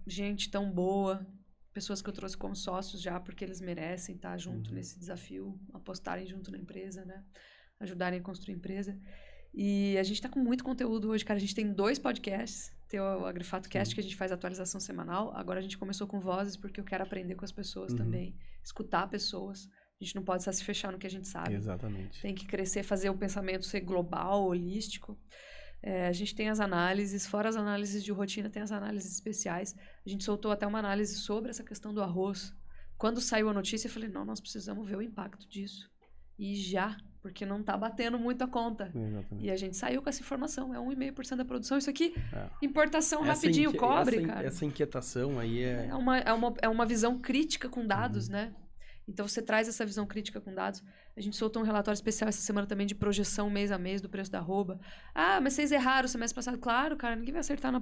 Gente tão boa, pessoas que eu trouxe como sócios já, porque eles merecem estar junto nesse desafio, apostarem junto na empresa, né? Ajudarem a construir a empresa. E a gente está com muito conteúdo hoje, cara. A gente tem 2 podcasts. Tem o Agrifato Cast, que a gente faz atualização semanal. Agora a gente começou com vozes, porque eu quero aprender com as pessoas também. Escutar pessoas. A gente não pode só se fechar no que a gente sabe. Exatamente. Tem que crescer, fazer o pensamento ser global, holístico. A gente tem as análises, fora as análises de rotina, tem as análises especiais. A gente soltou até uma análise sobre essa questão do arroz. Quando saiu a notícia, eu falei, não, nós precisamos ver o impacto disso. E já, porque não está batendo muito a conta. Exatamente. E a gente saiu com essa informação, é 1,5% da produção. Isso aqui, importação rapidinho, cobre, cara. Essa inquietação aí é uma visão crítica com dados, né? Então, você traz essa visão crítica com dados. A gente soltou um relatório especial essa semana também de projeção mês a mês do preço da arroba. Ah, mas vocês erraram o semestre passado. Claro, cara, ninguém vai acertar na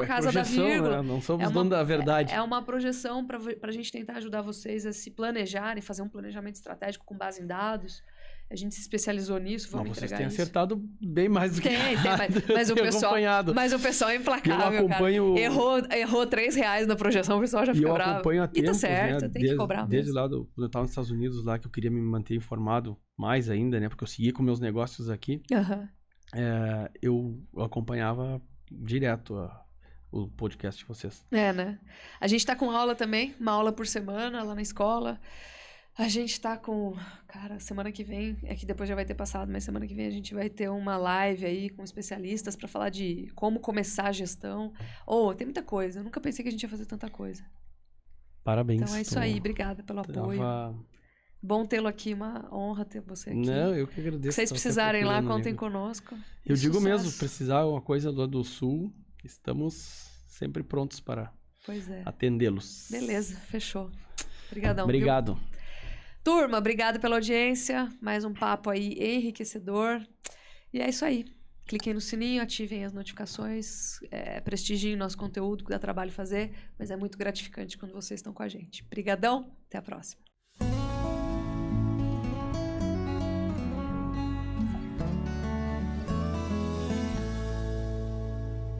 casa da vírgula. Não somos dono da verdade. É uma projeção para a gente tentar ajudar vocês a se planejarem, fazer um planejamento estratégico com base em dados. A gente se especializou nisso, vamos entregar isso. Vocês têm acertado bem mais do que mas o pessoal é implacável, cara. Errou R$3 na projeção, o pessoal já fica bravo. E eu acompanho a tempos, e tá certo, né? Tem que cobrar mesmo. Desde lá, quando eu estava nos Estados Unidos, lá que eu queria me manter informado mais ainda, né? Porque eu segui com meus negócios aqui. Eu acompanhava direto o podcast de vocês. Né? A gente tá com aula também, uma aula por semana lá na escola. A gente tá com... Cara, semana que vem... É que depois já vai ter passado, mas semana que vem a gente vai ter uma live aí com especialistas pra falar de como começar a gestão. Tem muita coisa. Eu nunca pensei que a gente ia fazer tanta coisa. Parabéns. Então é isso aí, obrigada pelo apoio. Bom tê-lo aqui, uma honra ter você aqui. Não, eu que agradeço. Se vocês precisarem lá, contem conosco. Eu digo mesmo, precisar alguma coisa do Sul, estamos sempre prontos para atendê-los. Beleza, fechou. Obrigadão. Obrigado. Viu? Turma, obrigado pela audiência. Mais um papo aí enriquecedor. E é isso aí. Cliquem no sininho, ativem as notificações, prestigiem nosso conteúdo, que dá trabalho fazer, mas é muito gratificante quando vocês estão com a gente. Obrigadão, até a próxima.